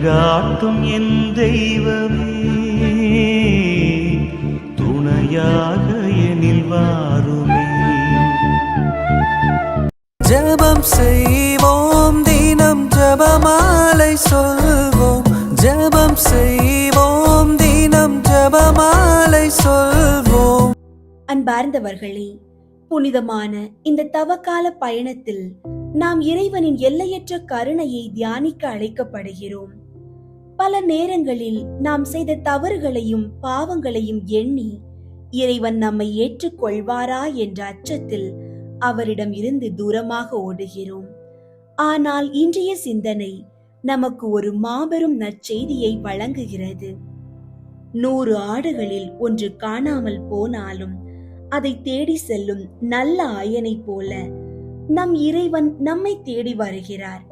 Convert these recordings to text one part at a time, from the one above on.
வழிகாட்டும் என் தெய்வமே, துணையாக எனில் வாருமே. ஜெபம் செய்வோம், தினம் ஜெபமாலை சொல்வோம். ஜெபம் செய்வோம், தினம் ஜெபமாலை சொல்வோம். அன்பார்ந்தவர்களே, புனிதமான இந்த தவக்கால பயணத்தில் நாம் இறைவனின் எல்லையற்ற கருணையை தியானிக்க அழைக்கப்படுகிறோம். பல நேரங்களில் நாம் செய்த தவறுகளையும் பாவங்களையும் எண்ணி இறைவன் நம்மை ஏற்றுக்கொள்வாரா என்ற அச்சத்தில் அவரிடம் இருந்து தூரமாக ஓடுகிறோம். ஆனால் இன்றைய சிந்தனை நமக்கு ஒரு மாபெரும் நற்செய்தியை வழங்குகிறது. 100 ஆடுகளில் ஒன்று காணாமல் போனாலும் அதை தேடி செல்லும் நல்ல ஆயனை போல நம் இறைவன் நம்மை தேடி வருகிறார்.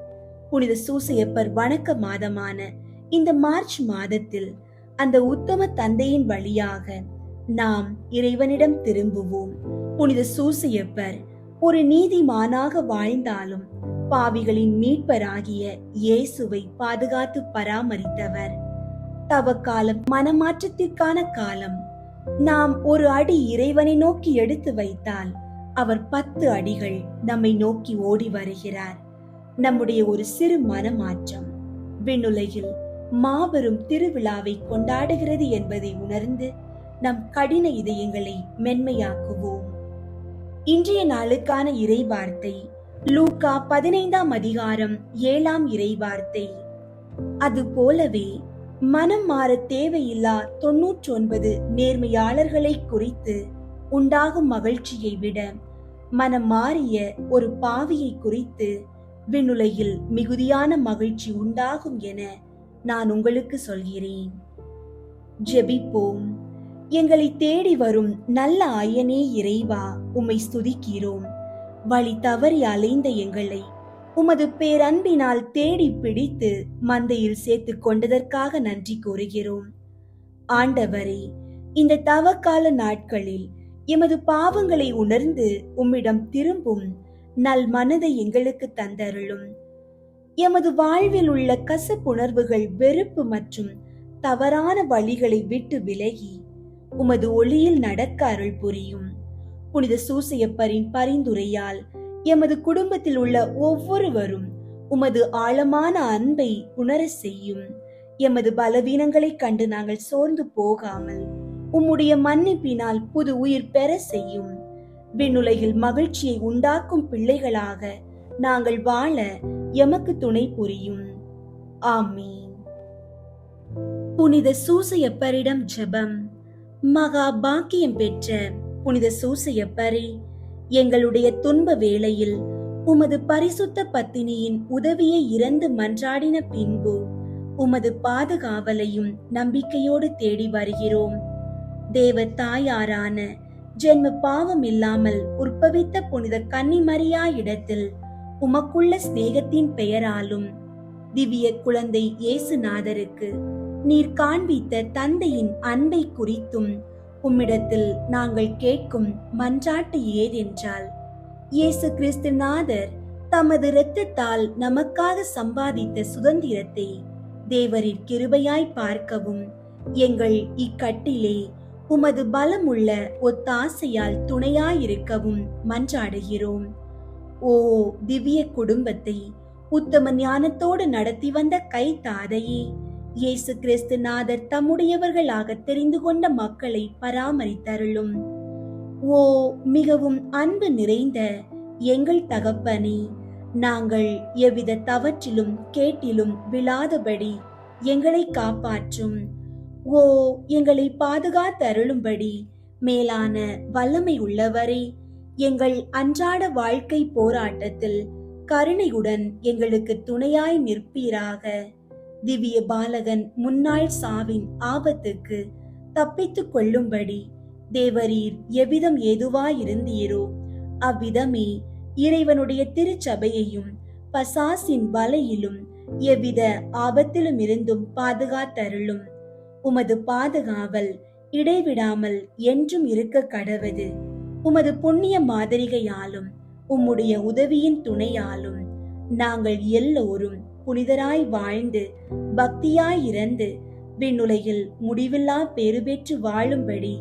புனித சூசையப்பர் வணக்க மாதமான இந்த மார்ச் மாதத்தில் அந்த உத்தம தந்தையின் வழியாக நாம் இறைவனிடம் திரும்புவோம். புனித சூசையப்பர் ஒரு நீதிமானாக வாழ்ந்தாலும் பாவிகளின் மீட்பராகிய இயேசுவை பாதுகாத்து பராமரித்தவர். தவக்காலம் மனமாற்றத்திற்கான காலம். நாம் ஒரு அடி இறைவனை நோக்கி எடுத்து வைத்தால் அவர் 10 அடிகள் நம்மை நோக்கி ஓடி வருகிறார். நம்முடைய ஒரு சிறு மனமாற்றம் விண்ணுலகில் மாபெரும் திருவிழாவை கொண்டாடுகிறது என்பதை உணர்ந்து நம் கடின இதயங்களை மென்மையாக்குவோம். இன்றைய நாளுக்கான இறைவார்த்தை லூக்கா 15ஆம் அதிகாரம் 7ஆம் இறைவார்த்தை. அது போலவே மனம் மாற தேவையில்லா 99 நேர்மையாளர்களை குறித்து உண்டாகும் மகிழ்ச்சியை விட மனம் மாறிய ஒரு பாவியை குறித்து விண்ணுலகில் மிகுதியான மகிழ்ச்சி உண்டாகும் என நான் உங்களுக்கு சொல்கிறேன். ஜெபிப்போம். எங்களை தேடி வரும் நல்ல ஆயனே இறைவா, உம்மை ஸ்துதிக்கிறோம். வழி தவறி அலைந்த எங்களை உமது பேரன்பினால் தேடி பிடித்து மந்தையில் சேர்த்து கொண்டதற்காக நன்றி கூறுகிறோம். ஆண்டவரே, இந்த தவக்கால நாட்களில் எமது பாவங்களை உணர்ந்து உம்மிடம் திரும்பும் நல் மனதை எங்களுக்கு தந்தருளும். எமது வாழ்வில் உள்ள கசப்புணர்வுகள், வெறுப்பு மற்றும் தவறான வழிகளை விட்டு விலகி உமது ஒளியில் நடக்க அருள் புரியும். புனித சூசையப்பரின் பரிந்துரையால் எமது குடும்பத்தில் உள்ள ஒவ்வொருவரும் உமது ஆழமான அன்பை உணர செய்யும். எமது பலவீனங்களை கண்டு நாங்கள் சோர்ந்து போகாமல் உம்முடைய மன்னிப்பினால் புது உயிர் பெற செய்யும். விண்ணுலகில் மகிழ்ச்சியை உண்டாக்கும் பிள்ளைகளாக நாங்கள் வாழ எமக்கு துணை புரியும். ஆமீன். புனித சூசையப்பரிடம் ஜெபம். மகா பாக்கியம் பெற்ற புனித சூசையப்பரே, எங்களுடைய துன்ப வேளையில் உமது பரிசுத்த பத்தினியின் உதவியை இறந்து மன்றாடின பின்பு உமது பாதுகாவலையும் நம்பிக்கையோடு தேடி வருகிறோம். தேவ தாயாரான ஜென்ம பாவம் இல்லாமல் உற்பவித்த புனித கன்னிமரியா இடத்தில் உமக்குள்ள சிநேகத்தின் பெயராலும் திவ்ய குழந்தை இயேசுநாதருக்கு நீர் காண்பித்த தந்தையின் அன்பை குறித்தும் உம்மிடத்தில் நாங்கள் கேட்கும் மன்றாட்டு ஏதென்றால், இயேசு கிறிஸ்து நாதர் தமது இரத்தத்தால் நமக்காக சம்பாதித்த சுதந்திரத்தை தேவரின் கிருபையாய் பார்க்கவும் எங்கள் இக்கட்டிலே உமது பலமுள்ள ஒத்தாசையால் துணையாயிருக்கவும் மன்றாடுகிறோம். ஓ திவ்ய குடும்பத்தை உத்தம ஞானத்தோடு நடத்தி வந்த கை தாதையே, இயேசு கிறிஸ்து நாதர் தம்முடையவர்களாக தெரிந்து கொண்ட மக்களை பராமரித்தருளும். ஓ மிகவும் அன்பு நிறைந்த எங்கள் தகப்பனே, நாங்கள் எவ்வித தவற்றிலும் கேட்டிலும் விழாதபடி எங்களை காப்பாற்றும். ஓ எங்களை பாதுகாத்தருளும்படி மேலான வல்லமை உள்ளவரே, எங்கள் அன்றாட வாழ்க்கை போராட்டத்தில் கருணையுடன் எங்களுக்கு துணையாய் நிற்பீராக. திவ்ய பாலகன் முன்னாள் சாவின் ஆபத்துக்கு தப்பித்துக் கொள்ளும்படி தேவரீர் எவ்விதம் ஏதுவாயிருந்தீரோ அவ்விதமே இறைவனுடைய திருச்சபையையும் பசாசின் வலையிலும் எவ்வித ஆபத்திலும் இருந்தும் பாதுகாத்தருளும். உமது பாதுகாவல் இடைவிடாமல் என்றும் இருக்க கடவது. உமது புண்ணிய மாதிரிகையாலும் உம்முடைய உதவியின் துணையாலும் நாங்கள் எல்லோரும் புனிதராய் வாழ்ந்து பக்தியாய் இறந்து விண்ணுலகில் முடிவில்லா பேறு பெற்று வாழும்படி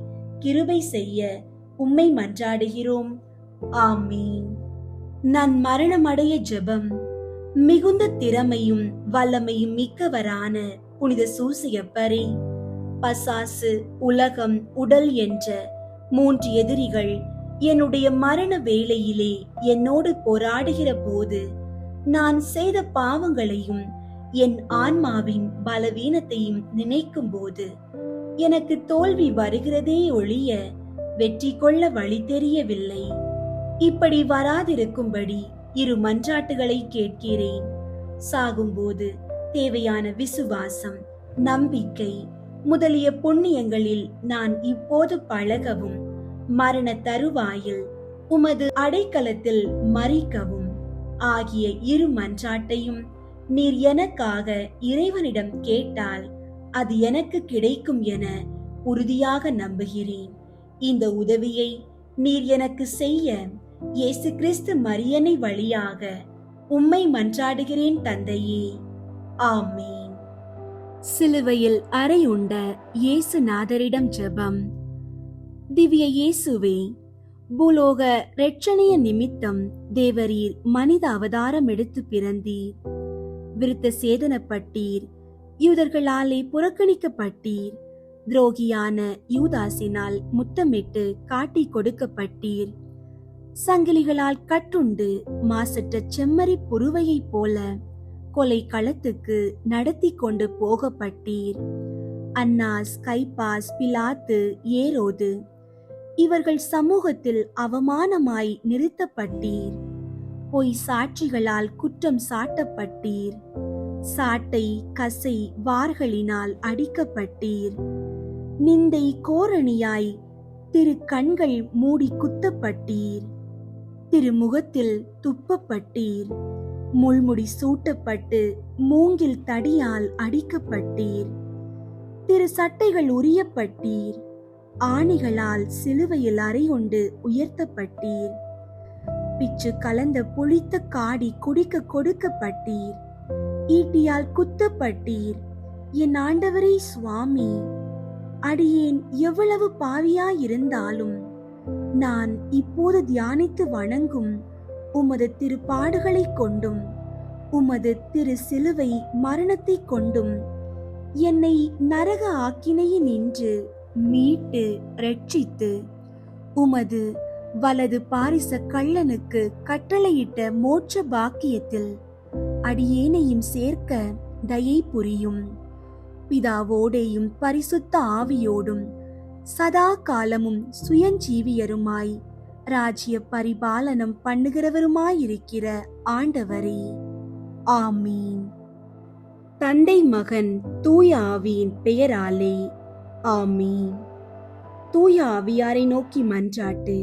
கிருபை செய்ய உம்மை மன்றாடுகிறோம். ஆமீன். நான் மரணமடைய ஜெபம். மிகுந்த திறமையும் வல்லமையும் மிக்கவரான புனித சூசையப்பரே, பசாசு, உலகம், உடல் என்ற 3 எதிரிகள் என்னுடைய மரண வேளையிலே என்னோடு போராடுகிற போது நான் செய்த பாவங்களையும் என் ஆன்மாவின் பலவீனத்தையும் நினைக்கும் போது எனக்கு தோல்வி வருகிறதே ஒழிய வெற்றி கொள்ள வழி தெரியவில்லை. இப்படி வராதிருக்கும்படி 2 மன்றாட்டுகளை கேட்கிறேன். சாகும்போது தேவையான விசுவாசம், நம்பிக்கை முதலிய புண்ணியங்களில் நான் இப்போது பழகவும், மரண தருவாயில் உமது அடைக்கலத்தில் மரிக்கவும் ஆகிய 2 மன்றாட்டையும் நீர் எனக்காக இறைவனிடம் கேட்டால் அது எனக்கு கிடைக்கும் என உறுதியாக நம்புகிறேன். இந்த உதவியை நீர் எனக்கு செய்ய இயேசு கிறிஸ்து மரியனை வழியாக உம்மை மன்றாடுகிறேன் தந்தையே. ஆமீன். சிலுவையில் அறையுண்ட இயேசுநாதரிடம் ஜெபம். திவ்ய இயேசுவே, பூலோக இரட்சணிய நிமித்தம் தேவரீர் மனித அவதாரம் எடுத்து பிறந்தீர். விருத்த சேதனப்பட்டீர், யூதர்களாலே புறக்கணிக்கப்பட்டீர், துரோகியான யூதாசினால் முத்தமிட்டு காட்டி கொடுக்கப்பட்டீர், சங்கிலிகளால் கட்டுண்டு மாசற்ற செம்மறி புருவையைப் போல கொலை களத்துக்கு நடத்தி கொண்டு போகப்பட்டீர். அன்னாஸ், கைபாஸ், பிலாத்து, ஏரோது இவர்கள் சமூகத்தில் அவமானமாய் நிறுத்தப்பட்டீர். பொய் சாட்சிகளால் குற்றம் சாட்டப்பட்டீர். சாட்டை, கசை, வார்களினால் அடிக்கப்பட்டீர். நிந்தை கோரணியாய் திரு கண்கள் மூடி குத்தப்பட்டீர். திருமுகத்தில் துப்பப்பட்டீர். முள்முடி சூட்டப்பட்டு மூங்கில் தடியால் அடிக்கப்பட்டீர். திரு சட்டைகள் உரியப்பட்டீர். ஆணிகளால் சிலுவையில் அறையுண்டு உயர்த்தப்பட்டீர். பிச்சு கலந்த புளித்த காடி குடிக்க கொடுக்கப்பட்டீர். ஈட்டியால் குத்தப்பட்டீர். என் ஆண்டவரே சுவாமி, அடியேன் எவ்வளவு பாவியாயிருந்தாலும் நான் இப்போது தியானித்து வணங்கும் உமது திருப்பாடுகளை கொண்டும் உமது திரு சிலுவை மரணத்தை கொண்டும் என்னை நரக ஆக்கினையினின்று மீட்டு ரட்சித்து உமது வலது பாரிச கள்ளனுக்கு கட்டளையிட்ட மோட்ச பாக்கியத்தில் அடியேனையும் சேர்க்க தயை புரியும். பிதாவோடேயும் பரிசுத்த ஆவியோடும் சதா காலமும் சுயஞ்சீவியருமாய் ராஜ்ய பரிபாலனம் பண்ணுகிறவருமாயிருக்கிற ஆண்டவரே, ஆமீன். தந்தை, மகன், தூய ஆவியின் பெயராலே, ஆமீன். தூய ஆவியாரை நோக்கி மன்றாட்டு.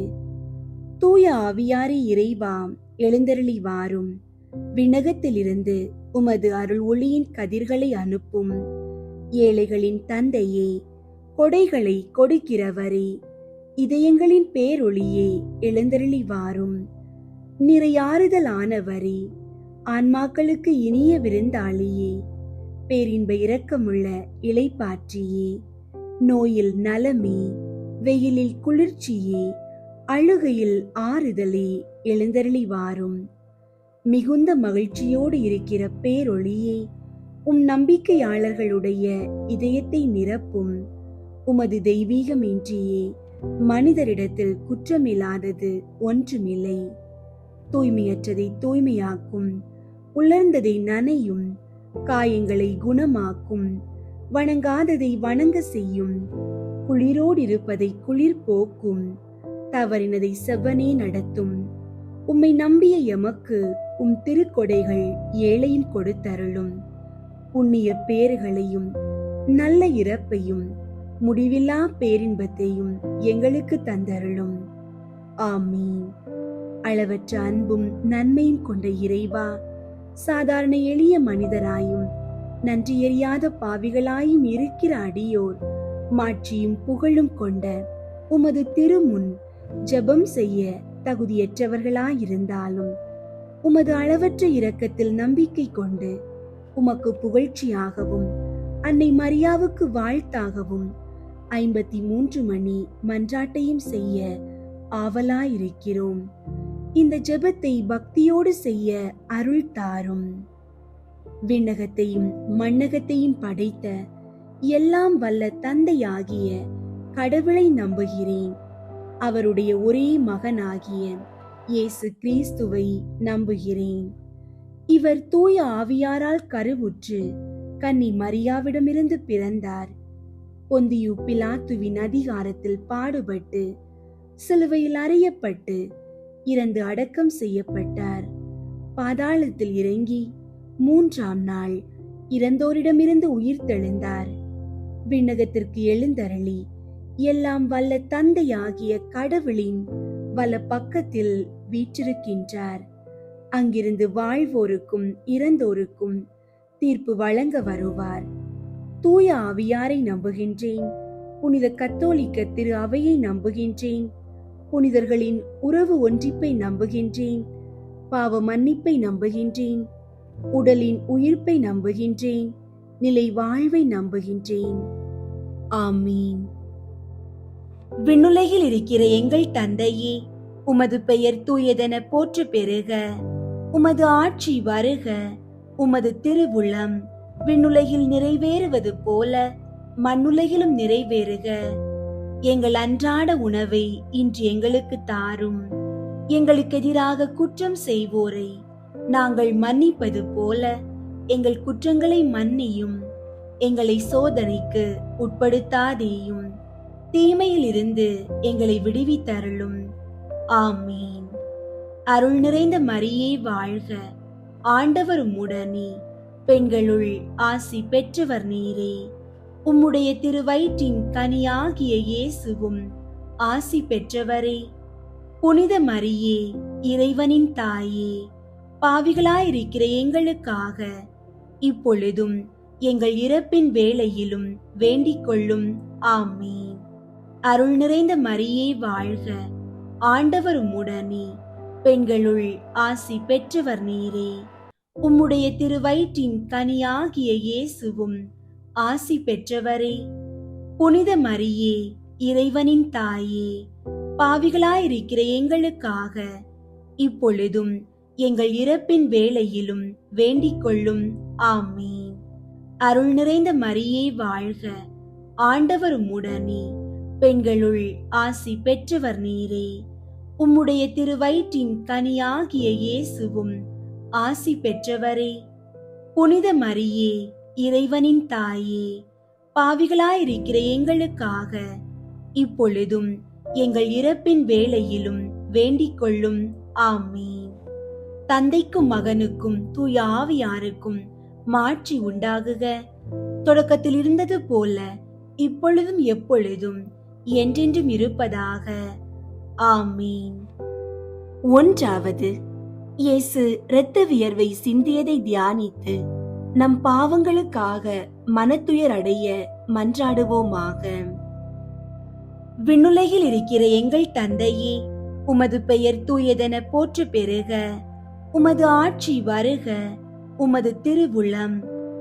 தூய ஆவியாரே இறைவா, எழுந்தருளி வாரும். விண்ணகத்திலிருந்து உமது அருள் ஒளியின் கதிர்களை அனுப்பும். ஏழைகளின் தந்தையே, கொடைகளை கொடுக்கிறவரே, இதயங்களின் பேரொளியே, எழுந்தருளி வாரும். நிறையாறுதல் ஆனவரே, ஆன்மாக்களுக்கு இனிய விருந்தாளியே, பேரின்ப இரக்கமுள்ள இளைப்பாற்றியே, நோயில் நலமே, வெயிலில் குளிர்ச்சியே, அழுகையில் ஆறுதலே, எழுந்தருளி வாரும். மிகுந்த மகிழ்ச்சியோடு இருக்கிற பேரொளியே, நம்பிக்கையாளர்களுடைய இதயத்தை நிரப்பும். உமது தெய்வீகமின்றியே மனிதரிடத்தில் குற்றமில்லாதது ஒன்றுமில்லை. தூய்மையற்றதை தூய்மையாக்கும், உலர்ந்ததை நனையும், காயங்களை குணமாக்கும், வணங்காததை வணங்க செய்யும், குளிரோடு இருப்பதை குளிர் போக்கும், தவறினதை செவ்வனே நடத்தும். உம்மை நம்பிய எமக்கு திருக்கொடைகள் ஏழையும் கொடுத்தருளும். புண்ணிய பேறுகளையும் நல்ல இறப்பையும் முடிவில்லா பேரின்பத்தையும் எங்களுக்கு தந்தருளும். ஆமீன். அளவற்ற அன்பும் நன்மையும் கொண்ட இறைவா, சாதாரண எளிய மனிதராயும் நன்றியறியாத பாவிகளாயும் இருக்கிற அடியோர் மாட்சியும் புகழும் கொண்ட உமது திருமுன் ஜெபம் செய்ய தகுதியற்றவர்களாயிருந்தாலும் உமது அளவற்ற இரக்கத்தில் நம்பிக்கை கொண்டு உமக்கு புகழ்ச்சியாகவும் அன்னை மரியாவுக்கு வாழ்த்தாகவும் 53 மணி மன்றாட்டையும் செய்ய ஆவலாயிருக்கிறோம். இந்த ஜெபத்தை பக்தியோடு செய்ய அருள் தாரும். விண்ணகத்தையும் மண்ணகத்தையும் படைத்த எல்லாம் வல்ல தந்தையாகிய கடவுளை நம்புகிறேன். அவருடைய ஒரே மகனாகிய இயேசு கிறிஸ்துவை நம்புகிறேன். இவர் தூய ஆவியாரால் கருவுற்று கன்னி மரியாவிடமிருந்து பிறந்தார். பொந்தியு பிலாத்துவின் அதிகாரத்தில் பாடுபட்டு சிலுவையில் அறையப்பட்டு இறந்து அடக்கம் செய்யப்பட்டார். பாதாளத்தில் இறங்கி 3ஆம் நாள் இறந்தோரிடமிருந்து உயிர் தெழுந்தார். விண்ணகத்திற்கு எழுந்தருளி எல்லாம் வல்ல தந்தையாகிய கடவுளின் வல பக்கத்தில் வீற்றிருக்கின்றார். அங்கிருந்து வாழ்வோருக்கும் இறந்தோருக்கும் தீர்ப்பு வழங்க வருவார். தூய ஆவியாரை நம்புகின்றேன். புனித கத்தோலிக்க திரு அவையை நம்புகின்றேன். புனிதர்களின் உறவு ஒன்றிப்பை நம்புகின்றேன். பாவ மன்னிப்பை நம்புகின்றேன். உடலின் உயிர்ப்பை நம்புகின்றேன். நிலை வாழ்வை நம்புகின்றேன். ஆமீன். விண்ணுலகில் இருக்கிற எங்கள் தந்தையே, உமது பெயர் தூயதென போற்று பெறுக. உமது ஆட்சி வருக. உமது திருவுளம் விண்ணுலகில் நிறைவேறுவது போல மண்ணுலகிலும் நிறைவேறுக. எங்கள் அன்றாட உணவை இன்று எங்களுக்கு தாரும். எங்களுக்கு எதிராக குற்றம் செய்வோரை நாங்கள் மன்னிப்பது போல எங்கள் குற்றங்களை மன்னியும். எங்களை சோதனைக்கு உட்படுத்தாதேயும், தீமையில் இருந்து எங்களை விடுவித்தருளும். ஆமீன். அருள் நிறைந்த மரியே வாழ்க. ஆண்டவர் உம்முடனே, பெண்களுள் ஆசி பெற்றவர் நீரே. உம்முடைய திருவயிற்றின் கனியாகிய இயேசுவும் ஆசி பெற்றவரே. புனித மரியே, இறைவனின் தாயே, பாவிகளாயிருக்கிற எங்களுக்காக இப்பொழுதும் எங்கள் இறப்பின் வேளையிலும் வேண்டிக் கொள்ளும். ஆமீன். அருள் நிறைந்த மரியே வாழ்க. ஆண்டவர் உம்முடனே, பெண்களுள் ஆசி பெற்றவர் நீரே. உம்முடைய திருவயிற்றின் கனியாகிய இயேசுவும் ஆசி பெற்றவரே. புனித மரியே, இறைவனின் தாயே, பாவிகளாயிருக்கிற எங்களுக்காக இப்பொழுதும் எங்கள் இறப்பின் வேளையிலும் வேண்டிக் கொள்ளும். ஆமீன். அருள் நிறைந்த மரியே வாழ்க. ஆண்டவர் உம்முடனே, பெண்களுள் ஆசி பெற்றவர் நீரே. உம்முடைய திருவயிற்றின் கனியாகிய இயேசுவும் ஆசி பெற்றவரே. புனித மரியே, இறைவனின் தாயே, பாவிகளாயிருக்கிற எங்களுக்காக இப்பொழுதும் எங்கள் இறப்பின் வேளையிலும் வேண்டிக் கொள்ளும். ஆமீன். தந்தைக்கும் மகனுக்கும் தூய ஆவியாருக்கும் மாட்சி உண்டாகுக. தொடக்கத்தில் இருந்தது போல இப்பொழுதும் எப்பொழுதும் என்றென்றும் இருப்பதாக. ஆமீன். 1. இயேசு இரத்த வியர்வை சிந்தியதை தியானித்து நம் பாவங்களுக்காக மனத்துயர் அடைய மன்றாடுவோமாக. விண்ணுலகில் இருக்கிற எங்கள் தந்தையே, உமது பெயர் தூயதென போற்று பெறுக. உமது ஆட்சி வருக. உமது திருவுளம்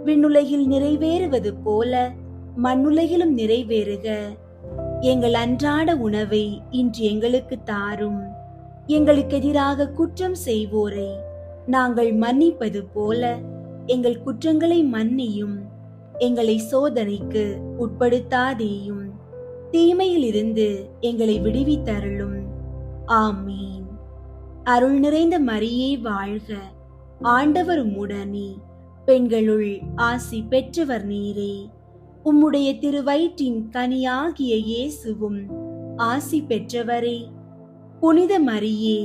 விண்ணுலகில் நிறைவேறுவது போல மண்ணுலகிலும் நிறைவேறுக. எங்கள் அன்றாட உணவை இன்று எங்களுக்கு தாரும். எங்களுக்கு எதிராக குற்றம் செய்வோரை நாங்கள் மன்னிப்பது போல எங்கள் குற்றங்களை மன்னியும். எங்களை சோதனைக்கு உட்படுத்தாதேயும், தீமையில் இருந்து எங்களை விடுவித்தருளும். ஆமீன். அருள் நிறைந்த மரியே வாழ்க. ஆண்டவர் உம்முடனே, பெண்களுள் ஆசி பெற்றவர் நீரே. உம்முடைய திருவயிற்றின் கனியாகிய இயேசுவும் ஆசி பெற்றவரே. புனித மரியே,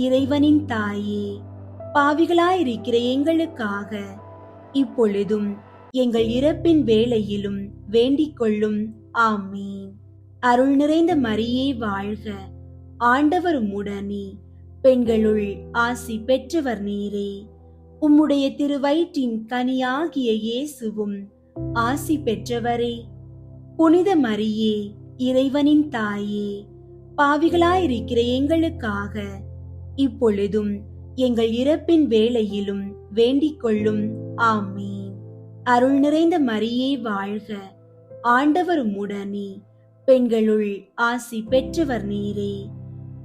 இறைவனின் தாயே, பாவிகளாயிருக்கிற எங்களுக்காக இப்பொழுதும் எங்கள் இறப்பின் வேளையிலும் வேண்டிக் கொள்ளும். ஆமீன். அருள் நிறைந்த மரியே வாழ்க. ஆண்டவர் உம்முடனே, பெண்களுள் ஆசி பெற்றவர் நீரே. உம்முடைய திருவயிற்றின் கனியாகிய இயேசுவும் ஆசி பெற்றவரே. புனித மரியே, இறைவனின் தாயே, பாவிகளாயிருக்கிற எங்களுக்காக இப்பொழுதும் எங்கள் இறப்பின் வேளையிலும் வேண்டிக் கொள்ளும். ஆமீன். அருள் நிறைந்த மரியே வாழ்க, ஆண்டவர் உம்முடனே, பெண்களுள் ஆசி பெற்றவர் நீரே.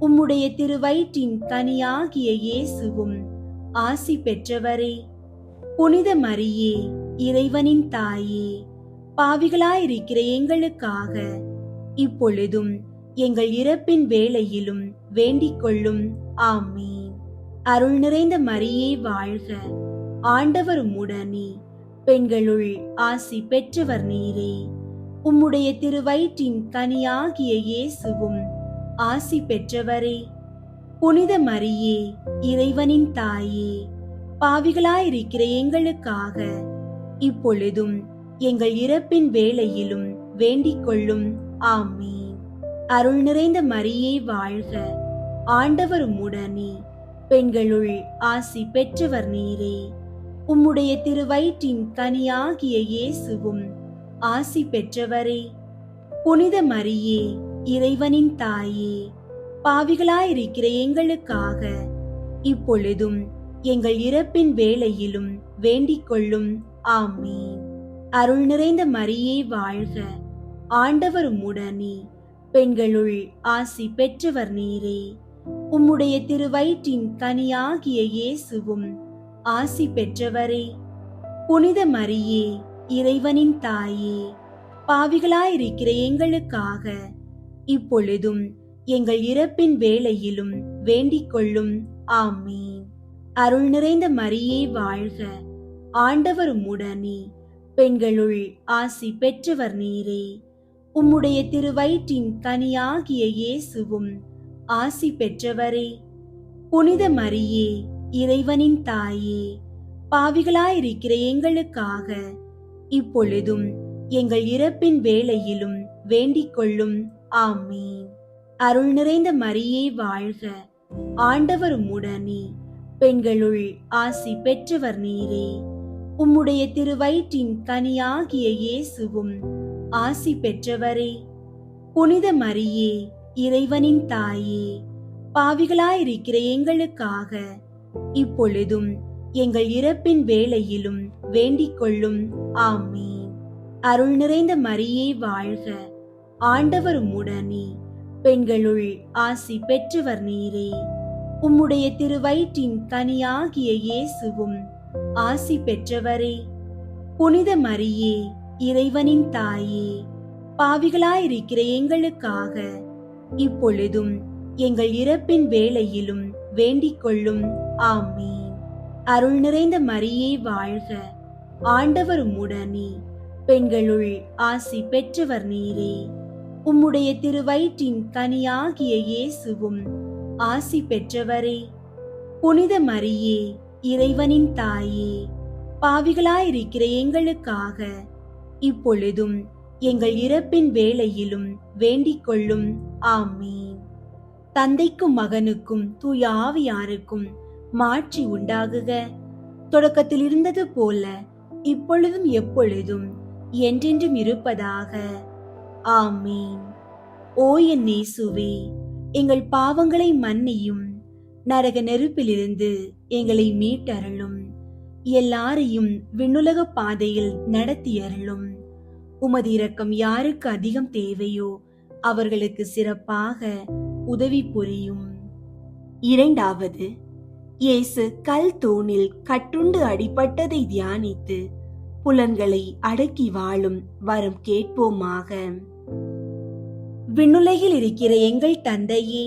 உம்முடைய திருவயிற்றின் கனியாகிய இயேசுவும் ஆசி பெற்றவரே. புனித மரியே, இறைவனின் தாயே, பாவிகளாயிருக்கிற எங்களுக்காக இப்பொழுதும் எங்கள் இறப்பின் வேளையிலும் வேண்டிக் கொள்ளும். ஆமீன். அருள் நிறைந்த மரியே வாழ்க, ஆண்டவர் உம்முடனே, பெண்களுள் ஆசி பெற்றவர் நீரே. உம்முடைய திருவயிற்றின் கனியாகிய இயேசுவும் ஆசி பெற்றவரே. புனித மரியே, இறைவனின் தாயே, பாவிகளாயிருக்கிற எங்களுக்காக இப்பொழுதும் எங்கள் இறப்பின் வேளையிலும் வேண்டிக் கொள்ளும். ஆமீன். அருள் நிறைந்த மரியே வாழ்க, ஆண்டவர் உம்முடனே, பெண்களுள் ஆசி பெற்றவர் நீரே. உம்முடைய திருவயிற்றின் கனியாகிய இயேசுவும் ஆசி பெற்றவரே. புனித மரியே, இறைவனின் தாயே, பாவிகளாயிருக்கிற எங்களுக்காக இப்பொழுதும் எங்கள் இறப்பின் வேளையிலும் வேண்டிக் கொள்ளும். ஆமீன். அருள் நிறைந்த மரியே வாழ்க, ஆண்டவர் உம்முடனே, பெண்களுள் ஆசி பெற்றவர் நீரே. உம்முடைய திருவயிற்றின் கனியாகிய இயேசுவும் ஆசி பெற்றவரே. புனித மரியே, இறைவனின் தாயே, பாவிகளாயிருக்கிற எங்களுக்காக இப்பொழுதும் எங்கள் இறப்பின் வேளையிலும் வேண்டிக் கொள்ளும். ஆமீன். அருள் நிறைந்த மரியே வாழ்க, ஆண்டவர் உம்முடனே, பெண்களுள் ஆசி பெற்றவர் நீரே. உம்முடைய திருவயிற்றின் கனியாகிய இயேசுவும் ஆசி பெற்றவரே. புனித மரியே, இறைவனின் தாயே, பாவிகளாயிருக்கிற எங்களுக்காக இப்பொழுதும் எங்கள் இறப்பின் வேளையிலும் வேண்டிக் கொள்ளும். ஆமீன். அருள் நிறைந்த மரியே வாழ்க, ஆண்டவர் உம்முடனே, பெண்களுள் ஆசி பெற்றவர் நீரே. உம்முடைய திருவயிற்றின் கனியாகிய இயேசுவும் ஆசி பெற்றவரே. புனித மரியே, இறைவனின் தாயே, பாவிகளாயிருக்கிற எங்களுக்காக இப்பொழுதும் எங்கள் இறப்பின் வேளையிலும் வேண்டிக் கொள்ளும். ஆமீன். அருள் நிறைந்த மரியே வாழ்க, ஆண்டவர் உம்முடனே, பெண்களுள் ஆசி பெற்றவர் நீரே. உம்முடைய திருவயிற்றின் கனியாகிய இயேசுவும் ஆசி பெற்றவரே. புனித மரியே, இறைவனின் தாயே, பாவிகளாயிருக்கிற எங்களுக்காக இப்பொழுதும் எங்கள் இறப்பின் வேளையிலும் வேண்டிக் கொள்ளும். ஆமீன். அருள் நிறைந்த மரியே வாழ்க, ஆண்டவர் உம்முடனே, பெண்களுள் ஆசி பெற்றவர் நீரே. உம்முடைய திருவயிற்றின் கனியாகிய இயேசுவும் ஆசி பெற்றவரே. புனித மரியே, இறைவனின் தாயே, பாவிகளாயிருக்கிற எங்களுக்காக இப்பொழுதும் எங்கள் இறப்பின் வேளையிலும் வேண்டிக் கொள்ளும். ஆமீன். தந்தைக்கும் மகனுக்கும் தூய ஆவியாருக்கும் மாட்சி உண்டாகுக. தொடக்கத்தில் இருந்தது போல இப்பொழுதும் எப்பொழுதும் என்றென்றும் இருப்பதாக. ஆமீன். ஓ என் இயேசுவே, எங்கள் பாவங்களை மன்னியும், நரக நெருப்பிலிருந்து எங்களை மீட்டருளும், எல்லாரையும் விண்ணுலக பாதையில் நடத்தியருளும். உமது இரக்கம் யாருக்கு அதிகம் தேவையோ அவர்களுக்கு சிறப்பாக உதவி புரியும். இரண்டாவது, இயேசு கல் தூணில் கட்டுண்டு அடிபட்டதை தியானித்து புலன்களை அடக்கி வாழும் வரம் கேட்போமாக. விண்ணுலகில் இருக்கிற எங்கள் தந்தையே,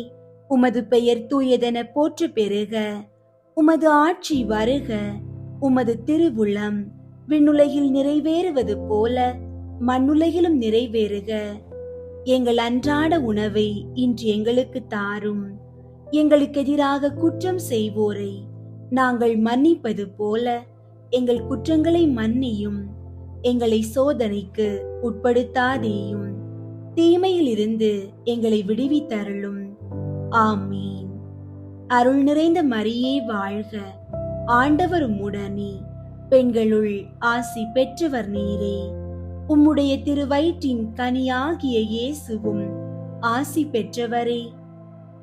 உமது பெயர் தூயதென போற்று பெறுக. உமது ஆட்சி வருக. உமது திருவுளம் விண்ணுலகில் நிறைவேறுவது போல மண்ணுலகிலும் நிறைவேறுக. எங்கள் அன்றாட உணவை இன்று எங்களுக்கு தாரும். எங்களுக்கு எதிராக குற்றம் செய்வோரை நாங்கள் மன்னிப்பது போல எங்கள் குற்றங்களை மன்னியும். எங்களை சோதனைக்கு உட்படுத்தாதேயும், தீமையிலிருந்து எங்களை விடுவித்தருளும். ஆமீன். அருள் நிறைந்த மரியே வாழ்க, ஆண்டவர் உம்முடனே, பெண்களுள் ஆசி பெற்றவர் நீரே. உம்முடைய திருவயிற்றின் கனியாகிய இயேசுவும் ஆசி பெற்றவரே.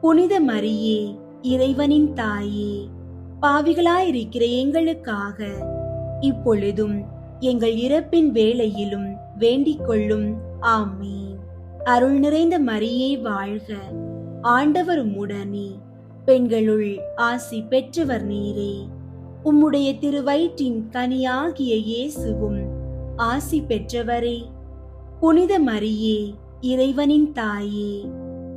புனித மரியே, இறைவனின் தாயே, பாவிகளாயிருக்கிற எங்களுக்காக இப்பொழுதும் எங்கள் இறப்பின் வேளையிலும் வேண்டிக் கொள்ளும். ஆமீன். அருள் நிறைந்த மரியே வாழ்க, ஆண்டவர் உம்முடனே, பெண்களுள் ஆசி பெற்றவர் நீரே. உம்முடைய திருவயிற்றின் கனியாகிய இயேசுவும் ஆசி பெற்றவரே. புனித மரியே, இறைவனின் தாயே,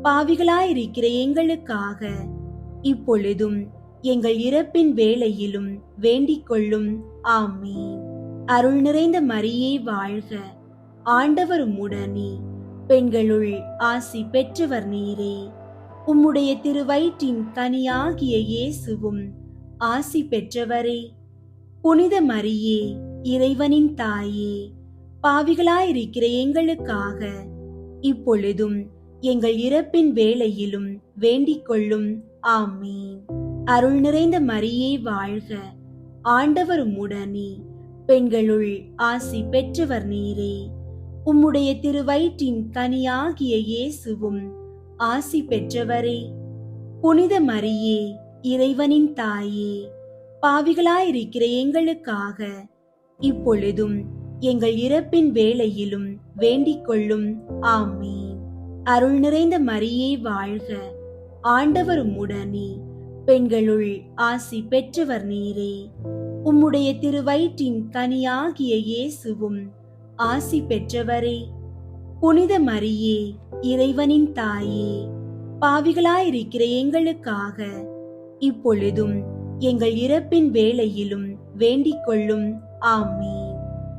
பாவிகளாயிருக்கிற எங்களுக்காக இப்பொழுதும் எங்கள் இறப்பின் வேளையிலும் வேண்டிக் கொள்ளும். ஆமீன். அருள் நிறைந்த மரியே வாழ்க, ஆண்டவர் உம்முடனே, பெண்களுள் ஆசி பெற்றவர் நீரே. உம்முடைய திருவயிற்றின் கனியாகிய இயேசுவும் ஆசி பெற்றவரே. புனித மரியே, இறைவனின் தாயே, பாவிகளாயிருக்கிற எங்களுக்காக இப்பொழுதும் எங்கள் இறப்பின் வேளையிலும் வேண்டிக் கொள்ளும். ஆமீன். அருள் நிறைந்த மரியே வாழ்க, ஆண்டவர் உம்முடனே, பெண்களுள் ஆசி பெற்றவர் நீரே. உம்முடைய திருவயிற்றின் கனியாகிய இயேசுவும் ஆசி பெற்றவரே. புனித மரியே, இறைவனின் தாயே, பாவிகளாயிருக்கிற எங்களுக்காக இப்பொழுதும் எங்கள் இறப்பின் வேளையிலும் வேண்டிக் கொள்ளும். ஆமீன். அருள் நிறைந்த மரியே வாழ்க, ஆண்டவர் உம்முடனே, பெண்களுள் ஆசி பெற்றவர் நீரே. உம்முடைய திருவயிற்றின் கனியாகிய இயேசுவும் ஆசி பெற்றவரே. புனித மரியே, இறைவனின் தாயே, பாவிகளாயிருக்கிற எங்களுக்காக இப்பொழுதும் எங்கள் இறப்பின் வேளையிலும் வேண்டிக் கொள்ளும். ஆமீன்.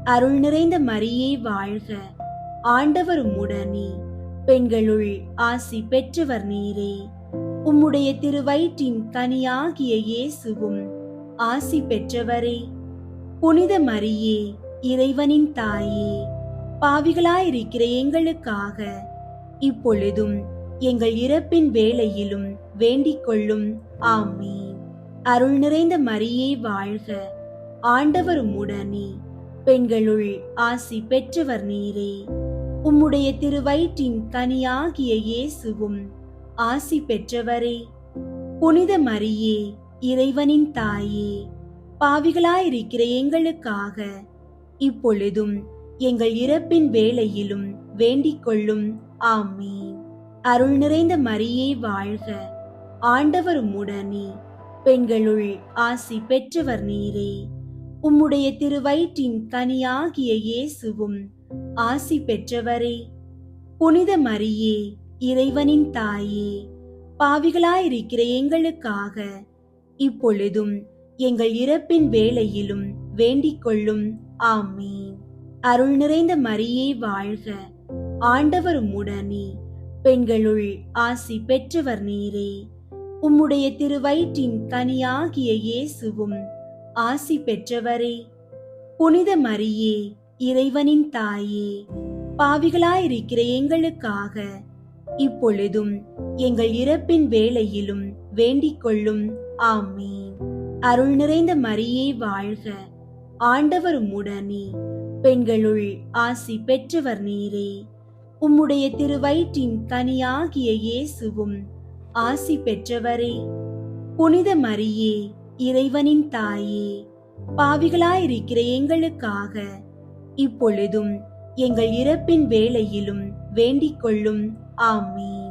அருள் நிறைந்த மரியே வாழ்க, ஆண்டவர் உம்முடனே, பெண்களுள் ஆசி பெற்றவர் நீரே. உம்முடைய திருவயிற்றின் கனியாகிய இயேசுவும் ஆசி பெற்றவரே. புனித மரியே, இறைவனின் தாயே, பாவிகளாயிருக்கிற எங்களுக்காக இப்பொழுதும் எங்கள் இறப்பின் வேளையிலும் வேண்டிக் கொள்ளும். ஆமீன். அருள் நிறைந்த மரியே வாழ்க, ஆண்டவர் உம்முடனே, பெண்களுள் ஆசி பெற்றவர் நீரே. உம்முடைய திருவயிற்றின் கனியாகிய இயேசுவும் ஆசி பெற்றவரே. புனித மரியே, இறைவனின் தாயே, பாவிகளாயிருக்கிற எங்களுக்காக இப்பொழுதும் எங்கள் இறப்பின் வேளையிலும் வேண்டிக் கொள்ளும். ஆமீன். அருள் நிறைந்த மரியே வாழ்க, ஆண்டவர் உம்முடனே, பெண்களுள் ஆசி பெற்றவர் நீரே. உம்முடைய திருவயிற்றின் கனியாகிய இயேசுவும் ஆசி பெற்றவரே. புனித மரியே, இறைவனின் தாயே, பாவிகளாயிருக்கிற எங்களுக்காக இப்பொழுதும் எங்கள் இறப்பின் வேளையிலும் வேண்டிக் கொள்ளும். ஆமீன். அருள் நிறைந்த மரியே வாழ்க, ஆண்டவர் உம்முடனே, பெண்களுள் ஆசி பெற்றவர் நீரே. உம்முடைய திருவயிற்றின் கனியாகிய இயேசுவும் ஆசி பெற்றவரே. புனித மரியே, இறைவனின் தாயே, பாவிகளாயிருக்கிற எங்களுக்காக இப்பொழுதும் எங்கள் இறப்பின் வேளையிலும் வேண்டிக் கொள்ளும். ஆமீன். அருள் நிறைந்த மரியே வாழ்க, ஆண்டவர் உம்முடனே, பெண்களுள் ஆசி பெற்றவர் நீரே. உம்முடைய திருவயிற்றின் கனியாகிய இயேசுவும் ஆசி பெற்றவரே. புனித மரியே, இறைவனின் தாயே, பாவிகளாயிருக்கிற எங்களுக்காக இப்பொழுதும் எங்கள் இறப்பின் வேளையிலும் வேண்டிக் கொள்ளும். ஆமீன்.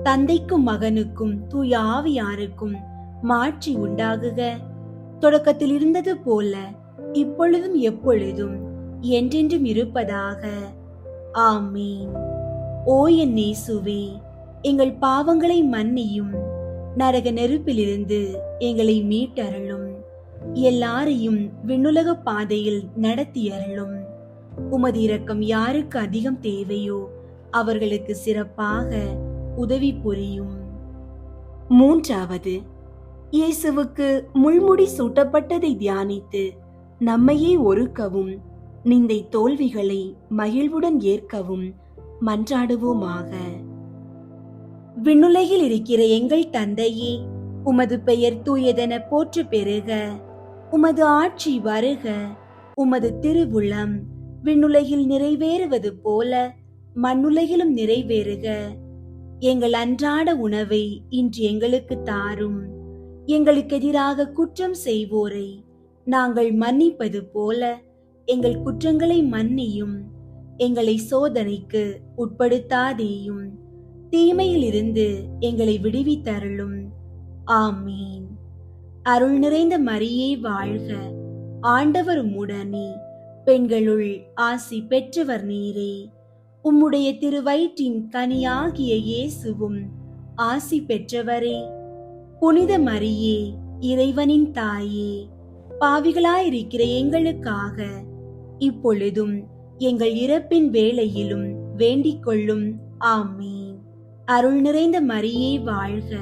தந்தைக்கும் மகனுக்கும் தூய ஆவியாருக்கும் மாட்சி உண்டாகுக. தொடக்கத்தில் இருந்தது போல இப்பொழுதும் எப்பொழுதும் என்றென்றும் இருப்பதாக. ஆமீன். ஓ என் இயேசுவே, எங்கள் பாவங்களை மன்னியும், நரக நெருப்பிலிருந்து எங்களை மீட்டருளும், எல்லாரையும் விண்ணுலக பாதையில் நடத்தியருளும். உமது இரக்கம் யாருக்கு அதிகம் தேவையோ அவர்களுக்கு சிறப்பாக உதவி புரியும். மூன்றாவது, இயேசுவுக்கு முள்முடி சூட்டப்பட்டதை தியானித்து நம்மையே ஒருக்கவும் நிந்தை தோல்விகளை மகிழ்வுடன் ஏற்கவும் மன்றாடுவோமாக. விண்ணுலகில் இருக்கிற எங்கள் தந்தையே, உமது பெயர் தூயதென போற்று பெறுக. உமது ஆட்சி வருக. உமது திருவுளம் விண்ணுலகில் நிறைவேறுவது போல மண்ணுலகிலும் நிறைவேறுக. எங்கள் அன்றாட உணவை இன்று எங்களுக்கு தாரும். எங்களுக்கு எதிராக குற்றம் செய்வோரை நாங்கள் மன்னிப்பது போல எங்கள் குற்றங்களை மன்னியும். எங்களை சோதனைக்கு உட்படுத்தாதேயும். தீமையிலிருந்து எங்களை விடுவித்தருளும். ஆமீன். அருள் நிறைந்த மரியே வாழ்க, ஆண்டவர் உம்முடனே, பெண்களுள் ஆசி பெற்றவர் நீரே. உம்முடைய திருவயிற்றின் கனியாகிய இயேசுவும் ஆசி பெற்றவரே. புனித மரியே, இறைவனின் தாயே, பாவிகளாயிருக்கிற எங்களுக்காக இப்பொழுதும் எங்கள் இறப்பின் வேளையிலும் வேண்டிக் கொள்ளும். ஆமீன். அருள் நிறைந்த மரியே வாழ்க,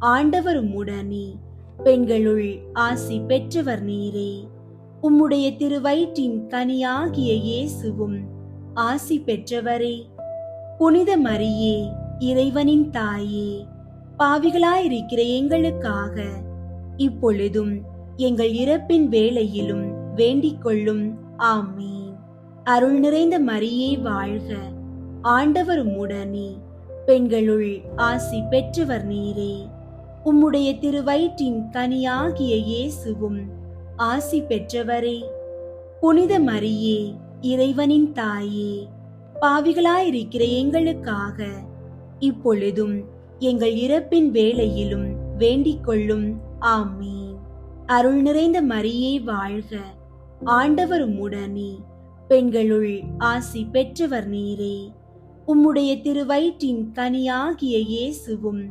ஆண்டவர் உம்முடனே, பெண்களுள் ஆசி பெற்றவர் நீரே. உம்முடைய திருவயிற்றின் கனியாகிய இயேசுவும் ஆசி பெற்றவரே. புனித மரியே, இறைவனின் தாயே, பாவிகளாயிருக்கிற எங்களுக்காக இப்பொழுதும் எங்கள் இறப்பின் வேளையிலும் வேண்டிக் கொள்ளும். ஆமீன். அருள் நிறைந்த மரியே வாழ்க, ஆண்டவர் உம்முடனே, பெண்களுள் ஆசி பெற்றவர் நீரே. உம்முடைய திருவயிற்றின் கனியாகிய இயேசுவும் ஆசி பெற்றவரே. புனித மரியே, இறைவனின் தாயே, பாவிகளாயிருக்கிற எங்களுக்காக இப்பொழுதும் எங்கள் இறப்பின் வேளையிலும் வேண்டிக் கொள்ளும். ஆமீன். அருள் நிறைந்த மரியே வாழ்க, ஆண்டவர் உம்முடனே, பெண்களுள் ஆசி பெற்றவர் நீரே. உம்முடைய திருவயிற்றின் கனியாகிய இயேசுவும்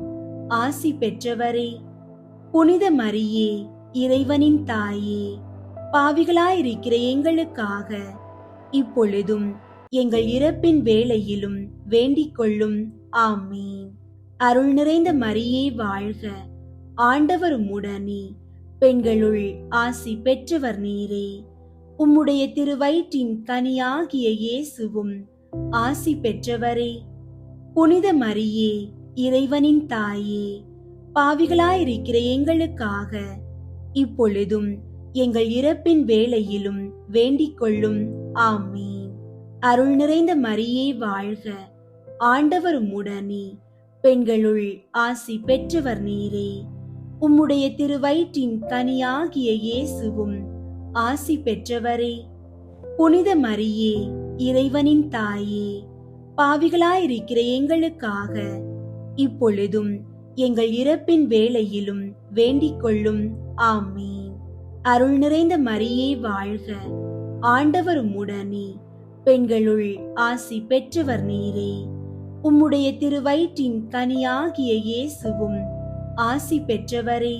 ஆசி பெற்றவரே. புனித மரியே, இறைவனின் தாயே, பாவிகளாயிருக்கிற எங்களுக்காக இப்பொழுதும் எங்கள் இறப்பின் வேளையிலும் வேண்டிக் கொள்ளும். ஆமீன். அருள் நிறைந்த மரியே வாழ்க, ஆண்டவர் உம்முடனே, பெண்களுள் ஆசி பெற்றவர் நீரே. உம்முடைய திருவயிற்றின் கனியாகிய இயேசுவும் ஆசி பெற்றவரே. புனித மரியே, இறைவனின் தாயே, பாவிகளாயிருக்கிற எங்களுக்காக இப்பொழுதும் எங்கள் இறப்பின் வேளையிலும் வேண்டிக் கொள்ளும். ஆமீன். அருள் நிறைந்த மரியே வாழ்க, ஆண்டவர் உம்முடனே, பெண்களுள் ஆசி பெற்றவர் நீரே. உம்முடைய திருவயிற்றின் கனியாகிய இயேசுவும் ஆசி பெற்றவரே. புனித மரியே, இறைவனின் தாயே, பாவிகளாயிருக்கிற எங்களுக்காக இப்பொழுதும் எங்கள் இறப்பின் வேளையிலும் வேண்டிக் கொள்ளும். ஆமீன். அருள் நிறைந்த மரியே வாழ்க, ஆண்டவர் உம்முடனே, பெண்களுள் ஆசி பெற்றவர் நீரே. உம்முடைய திருவயிற்றின் கனியாகிய இயேசுவும் ஆசி பெற்றவரே.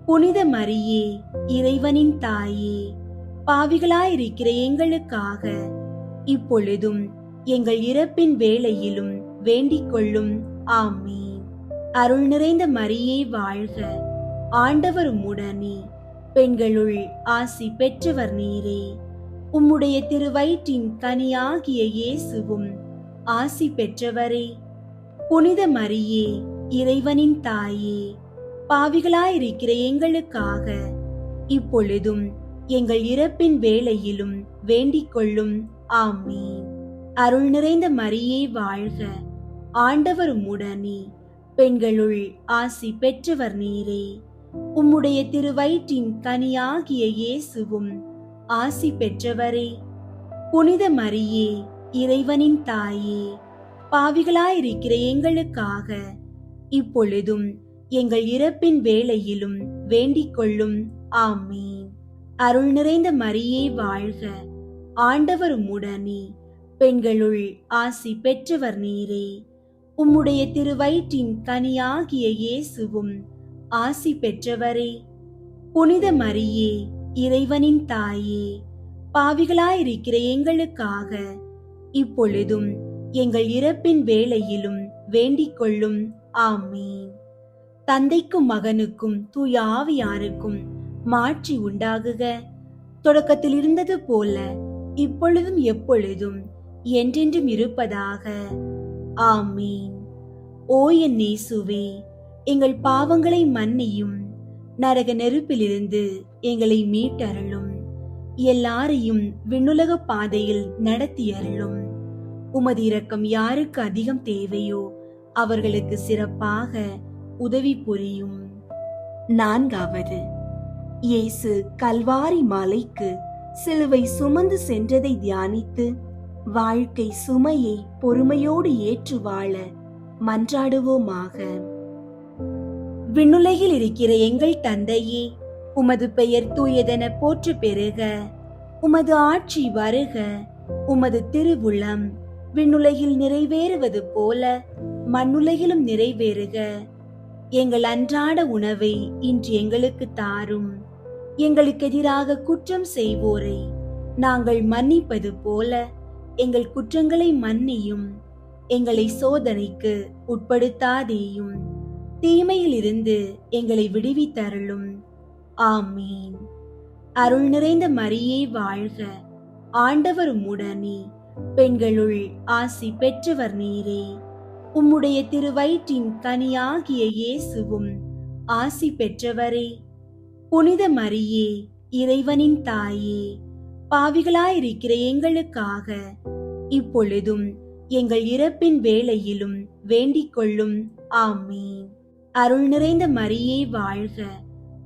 புனித மரியே, இறைவனின் தாயே, பாவிகளாயிருக்கிற எங்களுக்காக இப்பொழுதும் எங்கள் இறப்பின் வேளையிலும் வேண்டிக் கொள்ளும். ஆமீன். அருள் நிறைந்த மரியே வாழ்க, ஆண்டவர் உம்முடனே, பெண்களுள் ஆசி பெற்றவர் நீரே. உம்முடைய திருவயிற்றின் கனியாகிய இயேசுவும் ஆசி பெற்றவரே. புனித மரியே, இறைவனின் தாயே, பாவிகளாயிருக்கிற எங்களுக்காக இப்பொழுதும் எங்கள் இறப்பின் வேளையிலும் வேண்டிக் கொள்ளும். ஆமீன். அருள் நிறைந்த மரியே வாழ்க, ஆண்டவர் உம்முடனே, பெண்களுள் ஆசி பெற்றவர் நீரே. உம்முடைய திருவயிற்றின் கனியாகிய இயேசுவும் ஆசி பெற்றவரே. புனித மரியே, இறைவனின் தாயே, பாவிகளாயிருக்கிற எங்களுக்காக இப்பொழுதும் எங்கள் இறப்பின் வேளையிலும் வேண்டிக் கொள்ளும். ஆமீன். அருள் நிறைந்த மரியே வாழ்க, ஆண்டவர் உம்முடனே, பெண்களுள் ஆசி பெற்றவர் நீரே. உம்முடைய திருவயிற்றின் கனியாகிய இயேசுவும் ஆசி பெற்றவரே. புனித மரியே, இறைவனின் தாயே, பாவிகளாயிருக்கிற எங்களுக்காக இப்பொழுதும் எங்கள் இறப்பின் வேளையிலும் வேண்டிக் கொள்ளும். ஆமீன். தந்தைக்கும் மகனுக்கும் தூய ஆவியாருக்கும் மாட்சி உண்டாகுக. தொடக்கத்தில் இருந்தது போல இப்பொழுதும் எப்பொழுதும் என்றென்றும் இருப்பதாக. ஆமீன். ஓ என் இயேசுவே, எங்கள் பாவங்களை மன்னியும், நரக நெருப்பிலிருந்து எங்களை மீட்டருளும், எல்லாரையும் விண்ணுலக பாதையில் நடத்தியருளும். உமது இரக்கம் யாருக்கு அதிகம் தேவையோ அவர்களுக்கு சிறப்பாக உதவி புரியும். 4வது, இயேசு கல்வாரி மாலைக்கு சிலுவை சுமந்து சென்றதை தியானித்து வாழ்க்கை சுமையை பொறுமையோடு ஏற்று வாழ மன்றாடுவோமாக. விண்ணுலகில் இருக்கிற எங்கள் தந்தையே, உமது பெயர் தூயதென போற்று பெறுக. உமது ஆட்சி வருக. உமது திருவுளம் விண்ணுலகில் நிறைவேறுவது போல மண்ணுலகிலும் நிறைவேறுக. எங்கள் அன்றாட உணவை இன்று எங்களுக்கு தாரும். எங்களுக்கு எதிராக குற்றம் செய்வோரை நாங்கள் மன்னிப்பது போல எங்கள் குற்றங்களை மன்னியும். எங்களை சோதனைக்கு உட்படுத்தாதேயும், தீமையில் இருந்து எங்களை விடுவித்தருளும். ஆமீன். அருள் நிறைந்த மரியே வாழ்க. ஆண்டவர் உம்முடனே, பெண்களுள் ஆசி பெற்றவர் நீரே. உம்முடைய திருவயிற்றின் கனியாகிய இயேசுவும் ஆசி பெற்றவரே. புனித மரியே, இறைவனின் தாயே, பாவிகளாயிருக்கிற எங்களுக்காக இப்பொழுதும் எங்கள் இறப்பின் வேளையிலும் வேண்டிக் கொள்ளும். ஆமீன். அருள் நிறைந்த மரியே வாழ்க.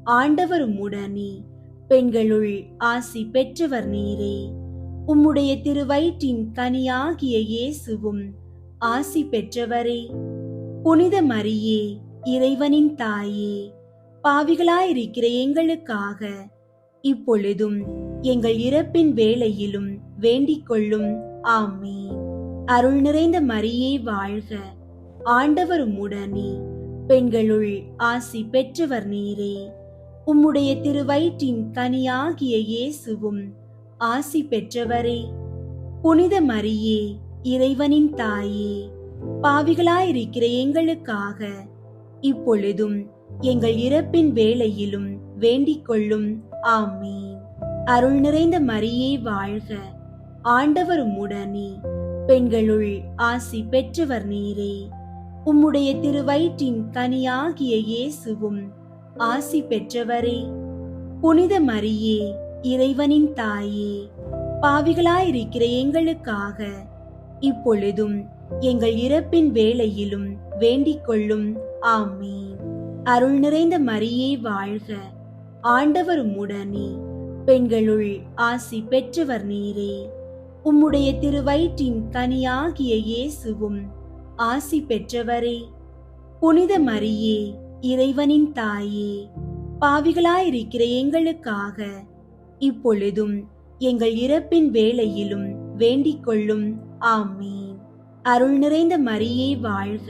ஆண்டவர் உம்முடனே, பெண்களுள் ஆசி பெற்றவர் நீரே. உம்முடைய திருவயிற்றின் கனியாகிய இயேசுவும் ஆசி பெற்றவரே. புனித மரியே, இறைவனின் தாயே, பாவிகளாயிருக்கிற எங்களுக்காக இப்பொழுதும் எங்கள் இறப்பின் வேளையிலும் வேண்டிக் கொள்ளும். ஆமீன். அருள் நிறைந்த மரியே வாழ்க. ஆண்டவர் உம்முடனே, பெண்களுள் ஆசி பெற்றவர் நீரே. உம்முடைய திருவயிற்றின் கனியாகிய இயேசுவும் ஆசி பெற்றவரே. புனித மரியே, இறைவனின் தாயே, பாவிகளாயிருக்கிற எங்களுக்காக இப்பொழுதும் எங்கள் இறப்பின் வேளையிலும் வேண்டிக் கொள்ளும். ஆமீன். அருள் நிறைந்த மரியே வாழ்க. ஆண்டவர் உம்முடனே, பெண்களுள் ஆசி பெற்றவர் நீரே. உம்முடைய திருவயிற்றின் கனியாகிய இயேசுவும் ஆசி பெற்றவரே. புனித மரியே, இறைவனின் தாயே, பாவிகளாயிருக்கிற எங்களுக்காக இப்பொழுதும் எங்கள் இறப்பின் வேளையிலும் வேண்டிக் கொள்ளும். ஆமீன். அருள் நிறைந்த மரியே வாழ்க. ஆண்டவர் உம்முடனே, பெண்களுள் ஆசி பெற்றவர் நீரே. உம்முடைய திருவயிற்றின் கனியாகிய இயேசுவும் ஆசி பெற்றவரே. புனித மரியே, இறைவனின் தாயே, பாவிகளாயிருக்கிற எங்களுக்காக இப்பொழுதும் எங்கள் இறப்பின் வேளையிலும் வேண்டிக் கொள்ளும். ஆமீன். அருள் நிறைந்த மரியே வாழ்க.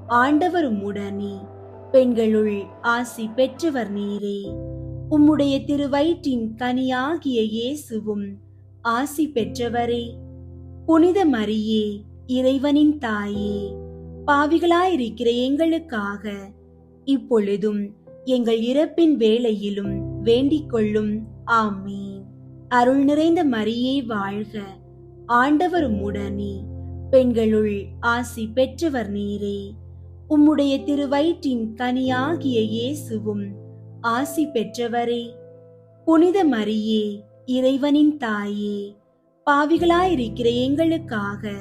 ஆண்டவர் உம்முடனே, பெண்களுள் ஆசி பெற்றவர் நீரே. உம்முடைய திருவயிற்றின் கனியாகிய இயேசுவும் ஆசி பெற்றவரே. புனித மரியே, இறைவனின் தாயே, பாவிகளாயிருக்கிற எங்களுக்காக இப்பொழுதும் எங்கள் இறப்பின் வேளையிலும் வேண்டிக் கொள்ளும். ஆமீன். அருள் நிறைந்த மரியே வாழ்க. ஆண்டவர் உம்முடனே, பெண்களுள் ஆசி பெற்றவர் நீரே. உம்முடைய திருவயிற்றின் கனியாகிய இயேசுவும் ஆசி பெற்றவரே. புனித மரியே, இறைவனின் தாயே, பாவிகளாயிருக்கிற எங்களுக்காக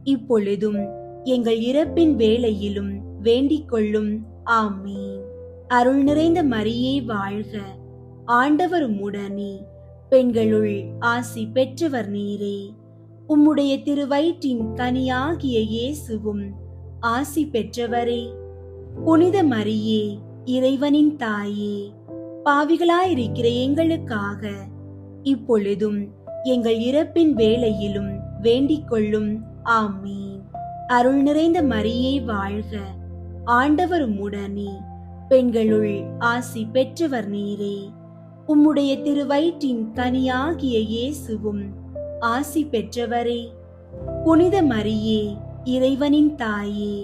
இப்பொழுதும் எங்கள் இறப்பின் வேளையிலும் வேண்டிக் கொள்ளும். ஆமீன். அருள் நிறைந்த மரியே வாழ்க. ஆண்டவர் உம்முடனே, பெண்களுள் ஆசி பெற்றவர் நீரே. உம்முடைய திருவயிற்றின் கனியாகிய இயேசுவும் ஆசி பெற்றவரே. புனித மரியே, இறைவனின் தாயே, பாவிகளாயிருக்கிற எங்களுக்காக இப்பொழுதும் எங்கள் இறப்பின் வேளையிலும் வேண்டிக் கொள்ளும். ஆமீன். அருள் நிறைந்த மரியே வாழ்க. ஆண்டவர் உம்முடனே, பெண்களுள் ஆசி பெற்றவர் நீரே. உம்முடைய திருவயிற்றின் கனியாகிய இயேசுவும் ஆசி பெற்றவரே. புனித மரியே, இறைவனின் தாயே,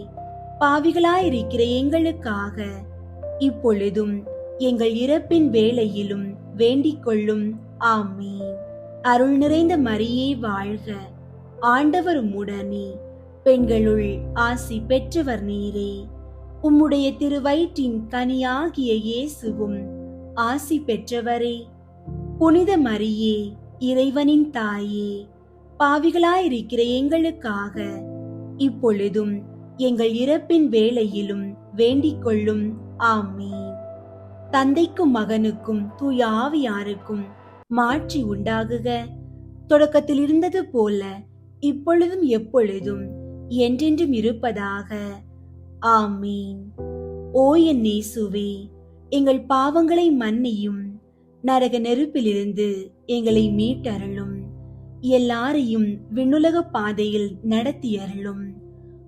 பாவிகளாயிருக்கிற எங்களுக்காக இப்பொழுதும் எங்கள் இறப்பின் வேளையிலும் வேண்டிக் கொள்ளும். ஆமீன். அருள் நிறைந்த மரியே வாழ்க. ஆண்டவர் உம்முடனே, பெண்களுள் ஆசி பெற்றவர் நீரே. உம்முடைய திருவயிற்றின் கனியாகிய இயேசுவும் ஆசி பெற்றவரே. புனித மரியே, இறைவனின் தாயே, பாவிகளாயிருக்கிற எங்களுக்காக இப்பொழுதும் எங்கள் இறப்பின் வேளையிலும் வேண்டிக் கொள்ளும். ஆமீன். தந்தைக்கும் மகனுக்கும் தூய ஆவியாருக்கும் மாட்சி உண்டாகுக. தொடக்கத்தில் இருந்தது போல இப்பொழுதும் எப்பொழுதும் என்றென்றும் இருப்பதாக. ஆமீன். ஓ என் இயேசுவே, எங்கள் பாவங்களை மன்னியும், நரக நெருப்பிலிருந்து எங்களை மீட்டருளும், எல்லாரையும் விண்ணுலக பாதையில் நடத்தியருளும்.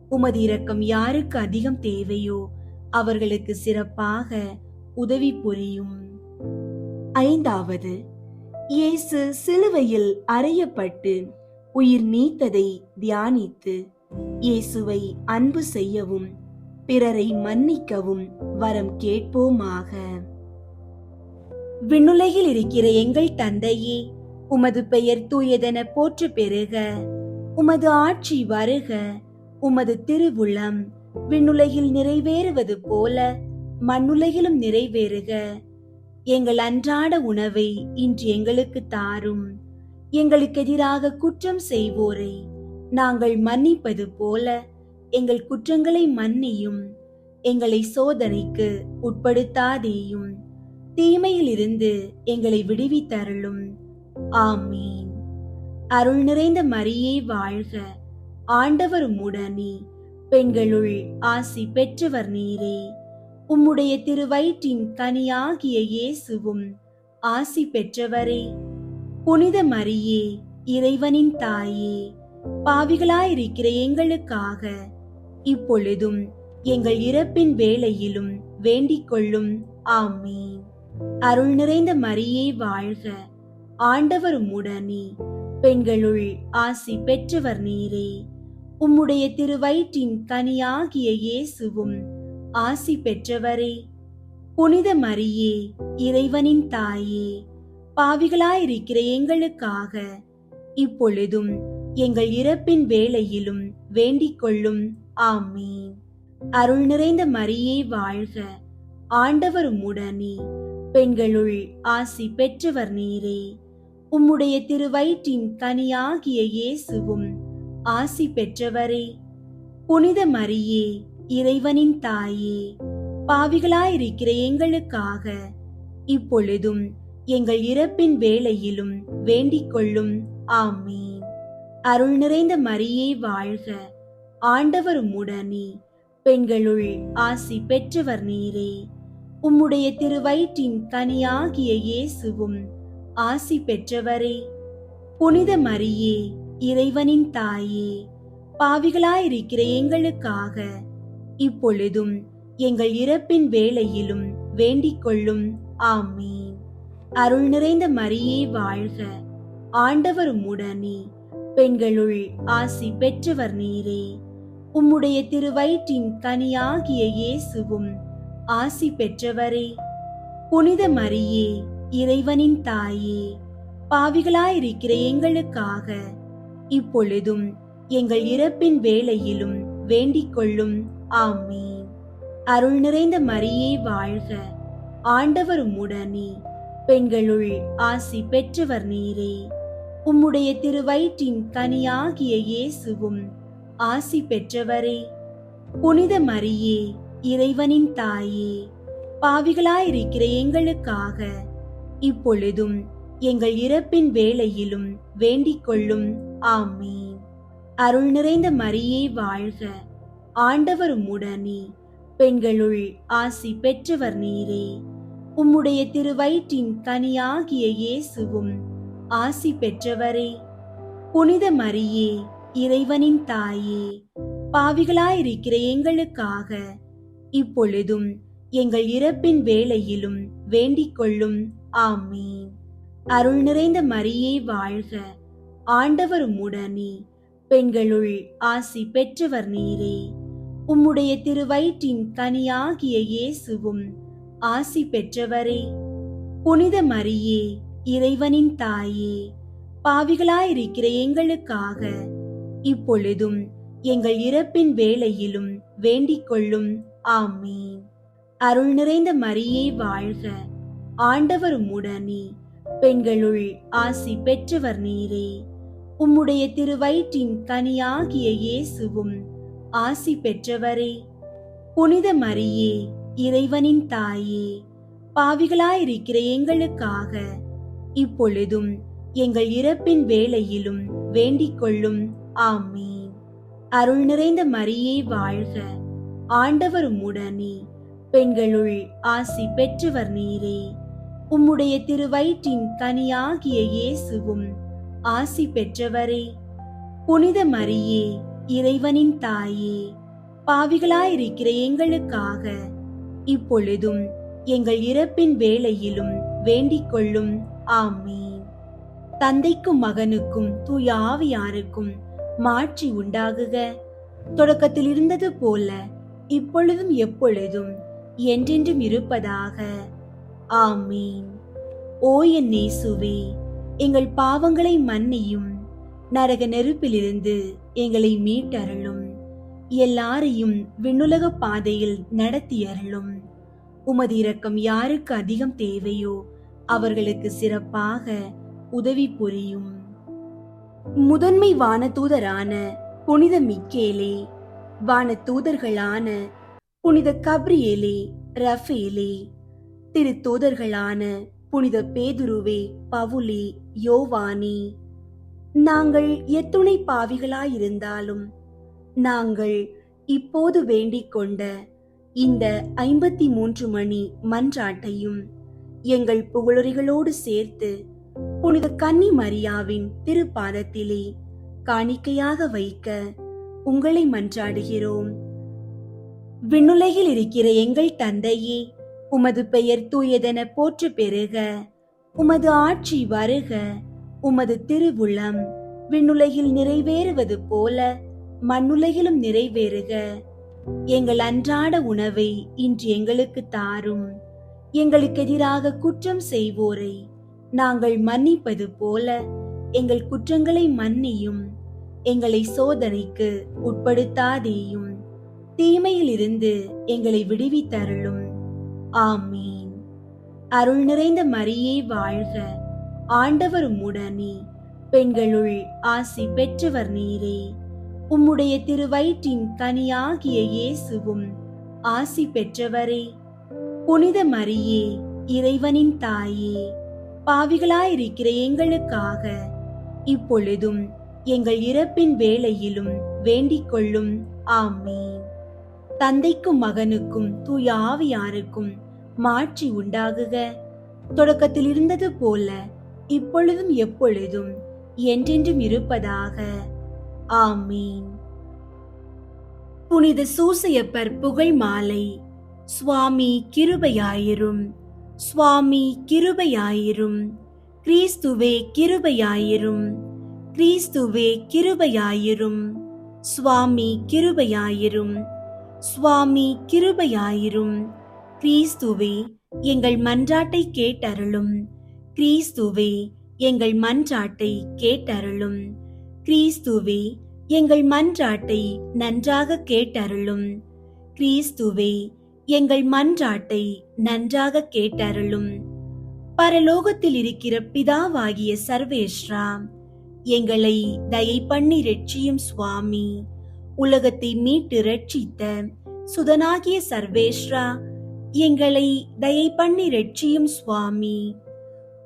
உமது இரக்கம் யாருக்கு அதிகம் தேவையோ அவர்களுக்கு சிறப்பாக உதவி புரியும். ஐந்தாவது, இயேசு சிலுவையில் அறையப்பட்டு உயிர் நீத்ததை தியானித்து இயேசுவை அன்பு செய்யவும் பிறரை மன்னிக்கவும் வரம் கேட்போமாக. விண்ணுலகில் இருக்கிற எங்கள் தந்தையே, உமது பெயர் தூயதென போற்று பெறுக. உமது ஆட்சி வருக. உமது திருவுளம் விண்ணுலகில் நிறைவேறுவது போல மண்ணுலகிலும் நிறைவேறுக. எங்கள் அன்றாட உணவை இன்று எங்களுக்கு தாரும். எங்களுக்கு எதிராக குற்றம் செய்வோரை நாங்கள் மன்னிப்பது போல எங்கள் குற்றங்களை மன்னியும். எங்களை சோதனைக்கு உட்படுத்தாதேயும், தீமையில் இருந்து எங்களை விடுவித்தருளும். ஆமீன். அருள் நிறைந்த மரியே வாழ்க. ஆண்டவர் உம்முடனே, பெண்களுள் ஆசி பெற்றவர் நீரே. உம்முடைய திருவயிற்றின் கனியாகிய இயேசுவும் ஆசி பெற்றவரே. புனித மரியே, இறைவனின் தாயே, பாவிகளாயிருக்கிற எங்களுக்காக இப்பொழுதும் எங்கள் இறப்பின் வேளையிலும் வேண்டிக் கொள்ளும். ஆமீன். அருள் நிறைந்த மரியே வாழ்க. ஆண்டவர் உம்முடனே, பெண்களுள் ஆசி பெற்றவர் நீரே. உம்முடைய திருவயிற்றின் கனியாகிய இயேசுவும் ஆசி பெற்றவரே. புனித மரியே, இறைவனின் தாயே, பாவிகளாயிருக்கிற எங்களுக்காக இப்பொழுதும் எங்கள் இறப்பின் வேளையிலும் வேண்டிக் கொள்ளும். ஆமீன். அருள் நிறைந்த மரியே வாழ்க. ஆண்டவர் உம்முடனே, பெண்களுள் ஆசி பெற்றவர் நீரே. உம்முடைய திருவயிற்றின் கனியாகிய இயேசுவும் ஆசி பெற்றவரே. புனித மரியே, இறைவனின் தாயே, பாவிகளாயிருக்கிற எங்களுக்காக இப்பொழுதும் எங்கள் இறப்பின் வேளையிலும் வேண்டிக் கொள்ளும். ஆமீன். அருள் நிறைந்த மரியே வாழ்க. ஆண்டவர் உம்முடனே, பெண்களுள் ஆசி பெற்றவர் நீரே. உம்முடைய திருவயிற்றின் கனியாகிய இயேசுவும் ஆசி பெற்றவரே. புனித மரியே, இறைவனின் தாயே, பாவிகளாயிருக்கிற எங்களுக்காக இப்பொழுதும் எங்கள் இறப்பின் வேளையிலும் வேண்டிக் கொள்ளும். ஆமீன். அருள் நிறைந்த மரியே வாழ்க. ஆண்டவர் உம்முடனே, பெண்களுள் ஆசி பெற்றவர் நீரே. உம்முடைய திருவயிற்றின் கனியாகிய இயேசுவும் ஆசி பெற்றவரே. புனித மரியே, இறைவனின் தாயே, பாவிகளாயிருக்கிற எங்களுக்காக இப்பொழுதும் எங்கள் இறப்பின் வேளையிலும் வேண்டிக் கொள்ளும். ஆமீன். அருள் நிறைந்த மரியே வாழ்க. ஆண்டவர் உம்முடனே, பெண்களுள் ஆசி பெற்றவர் நீரே. உம்முடைய திருவயிற்றின் கனியாகிய இயேசுவும் ஆசி பெற்றவரே. புனித மரியே, இறைவனின் தாயே, பாவிகளாயிருக்கிற எங்களுக்காக இப்பொழுதும் எங்கள் இறப்பின் வேளையிலும் வேண்டிக் கொள்ளும். ஆமீன். அருள் நிறைந்த மரியே வாழ்க. ஆண்டவர் உம்முடனே, பெண்களுள் ஆசி பெற்றவர் நீரே. உம்முடைய திருவயிற்றின் கனியாகிய இயேசுவும் ஆசி பெற்றவரே. புனித மரியே, இறைவனின் தாயே, பாவிகளாயிருக்கிற எங்களுக்காக இப்பொழுதும் எங்கள் இறப்பின் வேளையிலும் வேண்டிக் கொள்ளும். ஆமீன். அருள் நிறைந்த மரியே வாழ்க. ஆண்டவர் உம்முடனே, பெண்களுள் ஆசி பெற்றவர் நீரே. உம்முடைய திருவயிற்றின் கனியாகிய இயேசுவும் ஆசி பெற்றவரே. புனித மரியே, இறைவனின் தாயே, பாவிகளாயிருக்கிற எங்களுக்காக இப்பொழுதும் எங்கள் இறப்பின் வேளையிலும் வேண்டிக் கொள்ளும். ஆமீன். அருள் நிறைந்த மரியே வாழ்க. ஆண்டவர் உம்முடனே, பெண்களுள் ஆசி பெற்றவர் நீரே. உம்முடைய திருவயிற்றின் கனியாகிய இயேசுவும் ஆசி பெற்றவரே. புனித மரியே, இறைவனின் தாயே, பாவிகளாயிருக்கிற எங்களுக்காக இப்பொழுதும் எங்கள் இறப்பின் வேளையிலும் வேண்டிக் கொள்ளும். ஆமீன். அருள் நிறைந்த மரியே வாழ்க, ஆண்டவர் உம்முடனே, பெண்களுள் ஆசி பெற்றவர் நீரே. உம்முடைய திருவயிற்றின் கனியாகிய இயேசுவும் ஆசி பெற்றவரே. புனித மரியே, இறைவனின் தாயே, பாவிகளாயிருக்கிற எங்களுக்காக இப்பொழுதும் எங்கள் இறப்பின் வேளையிலும் வேண்டிக் கொள்ளும். ஆமீன். தந்தைக்கும் மகனுக்கும் தூய ஆவியாருக்கும் மாட்சி உண்டாகுக. தொடக்கத்தில் இருந்தது போல இப்பொழுதும் எப்பொழுதும் என்றென்றும் இருப்பதாக. ஆமீன். ஓ என் இயேசுவே, எங்கள் பாவங்களை மன்னியும், நரக நெருப்பிலிருந்து எங்களை மீட்டருளும், எல்லாரையும் விண்ணுலக பாதையில் நடத்தியருளும். உமது இரக்கம் யாருக்கு அதிகம் தேவையோ அவர்களுக்கு சிறப்பாக உதவி புரியும். முதன்மை வானதூதரான புனித மிக்கேலே, வானதூதர்களான புனித கப்ரியேலே, ரஃபேலே, திருத்தூதர்களான புனித பேதுருவே, பவுலே, யோவானே, நாங்கள் எத்துணை பாவிகளாயிருந்தாலும் நாங்கள் இப்போது வேண்டிக் கொண்ட இந்த 53 மணி மன்றாட்டையும் எங்கள் புகழுரைகளோடு சேர்த்து புனித கன்னி மரியாவின் திருப்பாதத்திலே காணிக்கையாக வைக்க உங்களை மன்றாடுகிறோம். விண்ணுலகில் இருக்கிற எங்கள் தந்தையே, உமது பெயர் தூயதென போற்று பெறுக. உமது ஆட்சி வருக. உமது திருவுளம் விண்ணுலகில் நிறைவேறுவது போல மண்ணுலகிலும் நிறைவேறுக. எங்கள் அன்றாட உணவை இன்று எங்களுக்கு தாரும். எங்களுக்கு எதிராக குற்றம் செய்வோரை நாங்கள் மன்னிப்பது போல எங்கள் குற்றங்களை மன்னியும். எங்களை சோதனைக்கு உட்படுத்தாதேயும், தீமையில் இருந்து எங்களை விடுவித்தருளும். ஆமீன். அருள் நிறைந்த மரியே வாழ்க, ஆண்டவர் உம்முடனே, பெண்களுள் ஆசி பெற்றவர் நீரே. உம்முடைய திருவயிற்றின் கனியாகிய இயேசுவும் ஆசி பெற்றவரே. புனித மரியே, இறைவனின் தாயே, பாவிகளாயிருக்கிற எங்களுக்காக இப்பொழுதும் எங்கள் இறப்பின் வேளையிலும் வேண்டிக் கொள்ளும். ஆமீன். தந்தைக்கும் மகனுக்கும் தூய ஆவியாருக்கும் மாட்சி உண்டாகுக. தொடக்கத்தில் இருந்தது போல இப்பொழுதும் எப்பொழுதும் என்றென்றும் இருப்பதாக. ஆமீன். புனித சூசையப்பர் புகழ் மாலை. சுவாமி கிருபையாயிரும், சுவாமி கிருபையாயிரும், கிறிஸ்துவே கிருபையாயிரும், கிறிஸ்துவே கிருபையாயிரும், சுவாமி கிருபையாயிரும், சுவாமி கிருபையாயிரும். கிறிஸ்துவே எங்கள் மன்றாட்டை கேட்டருளும், கிறிஸ்துவே எங்கள் மன்றாட்டை கேட்டருளும், கிறிஸ்துவே எங்கள் மன்றாட்டை நன்றாக கேட்டருளும், கிறிஸ்துவே எங்கள் மன்றாட்டை நன்றாக கேட்டருளும். பரலோகத்தில் இருக்கிற பிதாவாகிய சர்வேஸ்வரா, எங்களை தயை பண்ணி ரட்சியும் சுவாமி. உலகத்தை மீட்டு ரட்சித்த சுதனாகிய சர்வேஸ்வரா, எங்களை தயை பண்ணி ரட்சியும் சுவாமி.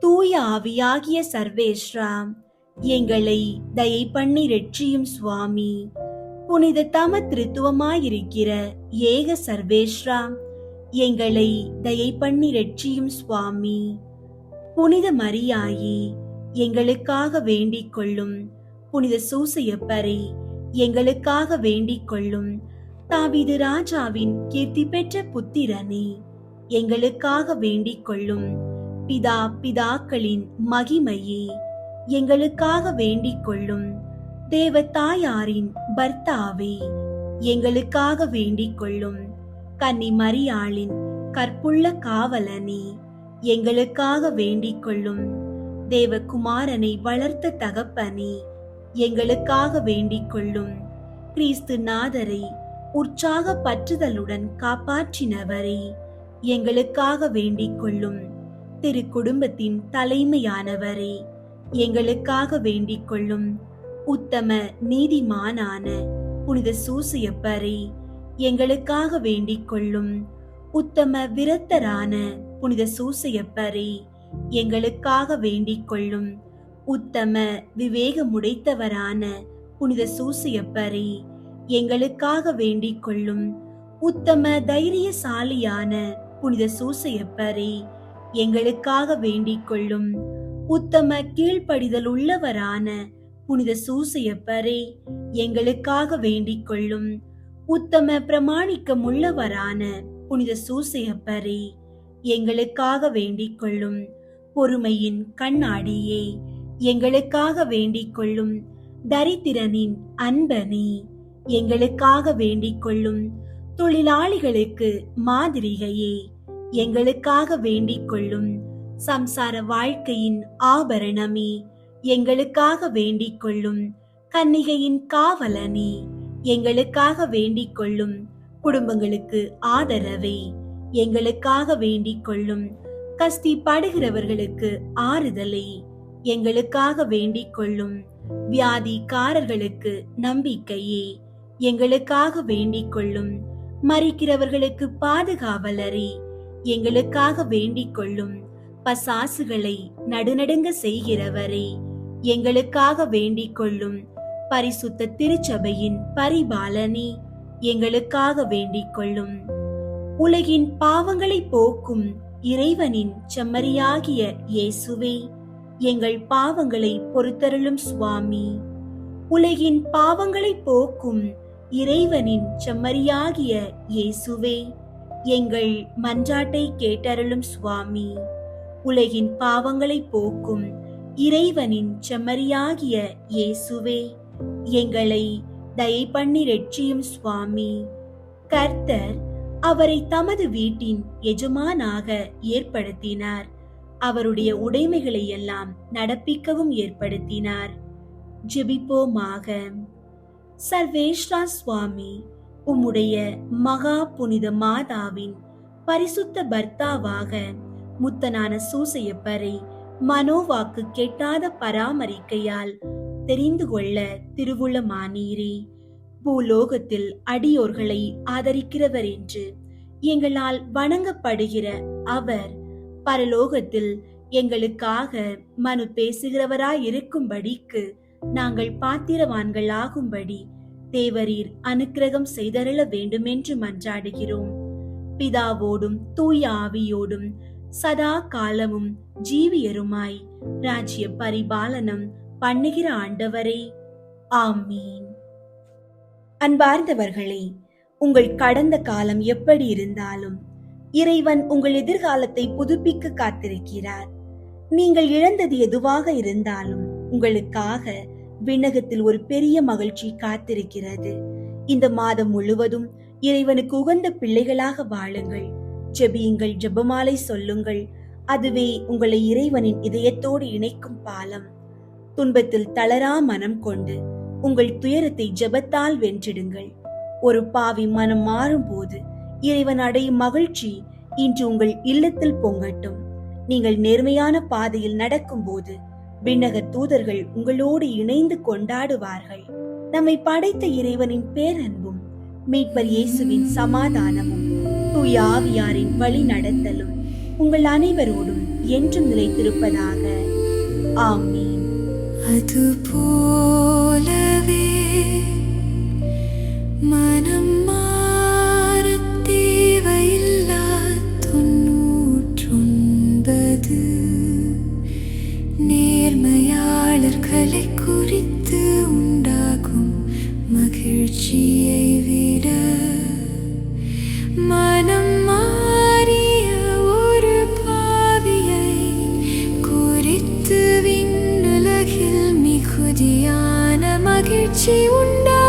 தூய ஆவியாகிய சர்வேஸ்வரா, எங்களை தயை பண்ணி ரட்சியும் சுவாமி. புனித தம திருத்துவமாயிருக்கிற ஏக சர்வேஸ்வரா, எங்களை தயை பண்ணி ரட்சியும் சுவாமி. புனித மரியாயே, எங்களுக்காக வேண்டிக் கொள்ளும். புனித சூசையப்பரே, எங்களுக்காக வேண்டிக் கொள்ளும். தாவீது ராஜாவின் கீர்த்தி பெற்ற புத்திரனே, எங்களுக்காக வேண்டிக் கொள்ளும். பிதாக்களின் மகிமையே, எங்களுக்காக வேண்டிக் கொள்ளும். தேவ தாயாரின் பர்த்தாவே, எங்களுக்காக வேண்டிக் கொள்ளும். கன்னி மரியாளின் கற்புள்ள காவலனே, எங்களுக்காக வேண்டிக் கொள்ளும். தேவகுமாரனை வளர்த்த தகப்பனே, எங்களுக்காக வேண்டிக் கொள்ளும். கிறிஸ்து நாதரை உற்சாக பற்றுதலுடன் காப்பாற்றினவரே, எங்களுக்காக வேண்டிக் கொள்ளும். திரு குடும்பத்தின் தலைமையானவரே, எங்களுக்காக வேண்டிக் கொள்ளும். உத்தம நீதிமானான புனித சூசையப்பரே, எங்களுக்காக வேண்டிக் கொள்ளும். உத்தம விரத்தரான புனித சூசையப்பரே, எங்களுக்காக வேண்டிக் கொள்ளும். உத்தம விவேகமுடைத்தவரான புனித சூசையப்பரே, எங்களுக்காக வேண்டிக் கொள்ளும். உத்தம தைரியசாலியான புனித சூசையப்பரே, எங்களுக்காக வேண்டிக் கொள்ளும். உத்தம கீழ்ப்படிதல் உள்ளவரான புனித சூசையப்பரே, எங்களுக்காக வேண்டிக் கொள்ளும். உத்தம பிரமாணிக்கம் உள்ளவரான புனித சூசையப்பரே, எங்களுக்காக வேண்டிக் கொள்ளும். பொறுமையின் கண்ணாடியே, எங்களுக்காக வேண்டிக் கொள்ளும். தரித்திரனின் அன்பனே, எங்களுக்காக வேண்டிக் கொள்ளும். தொழிலாளிகளுக்கு மாதிரிகையே, எங்களுக்காக வேண்டிக் கொள்ளும். சம்சார வாழ்க்கையின் ஆபரணமே, எங்களுக்காக வேண்டிக் கொள்ளும். கன்னிகையின் காவலனே, எங்களுக்காக வேண்டிக் கொள்ளும். குடும்பங்களுக்கு ஆதரவே, எங்களுக்காக வேண்டிக் கொள்ளும். கஷ்டப்படுகிறவர்களுக்கு ஆறுதலை, எங்களுக்காக வேண்டிக் கொள்ளும். வியாதிக்காரர்களுக்கு நம்பிக்கையே, எங்களுக்காக வேண்டிக் கொள்ளும். மரிக்கிறவர்களுக்கு பாதுகாவலரே, எங்களுக்காக வேண்டிக் கொள்ளும். பசாசுகளை நடுநடுங்க செய்கிறவரே, எங்களுக்காக வேண்டிக் கொள்ளும். பரிசுத்த திருச்சபையின் பரிபாலனே, எங்களுக்காக வேண்டிக் கொள்ளும். உலகின் பாவங்களை போக்கும் இறைவனின் செம்மறியாகிய இயேசுவே, எங்கள் பாவங்களை பொறுத்தருளும் சுவாமி. உலகின் பாவங்களை போக்கும் இறைவனின் செம்மறியாகிய இயேசுவே, எங்கள் மன்றாட்டை கேட்டருளும் சுவாமி. உலகின் பாவங்களை போக்கும் இறைவனின் செம்மறியாகிய இயேசுவே, எங்களை தயை பண்ணி ரட்சியும் சுவாமி. கர்த்தர் அவரை தமது வீட்டின் எஜமானாக ஏற்படுத்தினார். அவருடைய உடைமைகளை எல்லாம் நடப்பிக்கவும் ஏற்படுத்தினார். ஜெபிப்போமாக. சர்வேஸ்வரா சுவாமி, உம்முடைய மகா புனித மாதாவின் பரிசுத்த பர்த்தாவாக முத்தனான சூசையப்பரை மனோவாக்கு கெட்டாத பராமரிக்கையால் தெரிந்து கொள்ள திருவுளமானீரே. பூலோகத்தில் அடியோர்களை ஆதரிக்கிறவர் என்று எங்களால் வணங்கப்படுகிற அவர் பரலோகத்தில் எங்களுக்காக மனு பேசுகிறவராயிருக்கும்படிக்கு நாங்கள் பாத்திரவான்கள் ஆகும்படி தேவரீர் அனுக்கிரகம் செய்தருள வேண்டுமென்று மன்றாடுகிறோம். பிதாவோடும் தூய ஆவியோடும் சதா காலமும் ஜீவியருமாய் ராஜ்ய பரிபாலனம் பண்ணுகிற ஆண்டவரே, ஆமீன். அன்பார்ந்தவர்களே, உங்கள் கடந்த காலம் எப்படி இருந்தாலும் இறைவன் உங்கள் எதிர்காலத்தை புதுப்பிக்க காத்திருக்கிறார். நீங்கள் இழந்தது எதுவாக இருந்தாலும் உங்களுக்காக விண்ணகத்தில் ஒரு பெரிய மகிழ்ச்சி காத்திருக்கிறது. இந்த மாதம் முழுவதும் இறைவனுக்கு உகந்த பிள்ளைகளாக வாழுங்கள். ஜெபியுங்கள், ஜெபமாலை சொல்லுங்கள். அதுவே உங்களை இறைவனின் இதயத்தோடு இணைக்கும் பாலம். துன்பத்தில் தளரா மனம் கொண்டு உங்கள் துயரத்தை ஜெபத்தால் வென்றிடுங்கள். ஒரு பாவி மனம் மாறும் போது இறைவன் அடையும் மகிழ்ச்சி இன்று உங்கள் இல்லத்தில் பொங்கட்டும். நீங்கள் நேர்மையான பாதையில் நடக்கும் போது விண்ணக தூதர்கள் உங்களோடு இணைந்து கொண்டாடுவார்கள். நம்மை படைத்த இறைவனின் பேரன்பும் மீட்பர் இயேசுவின் சமாதானமும் தூய ஆவியாரின் வழி நடத்தலும் உங்கள் அனைவரோடும் என்றும் நிலைத்திருப்பதாக. ஆமீன். அதுபோலவே மனம் மாறத் தேவையில்லா 99 நேர்மையாளர்களை குறித்து உண்டாகும் மகிழ்ச்சியை விட மனம் மாறிய ஒரு பாவியை குறித்து விண்ணுலகில் மிகுதியான மகிழ்ச்சி உண்டா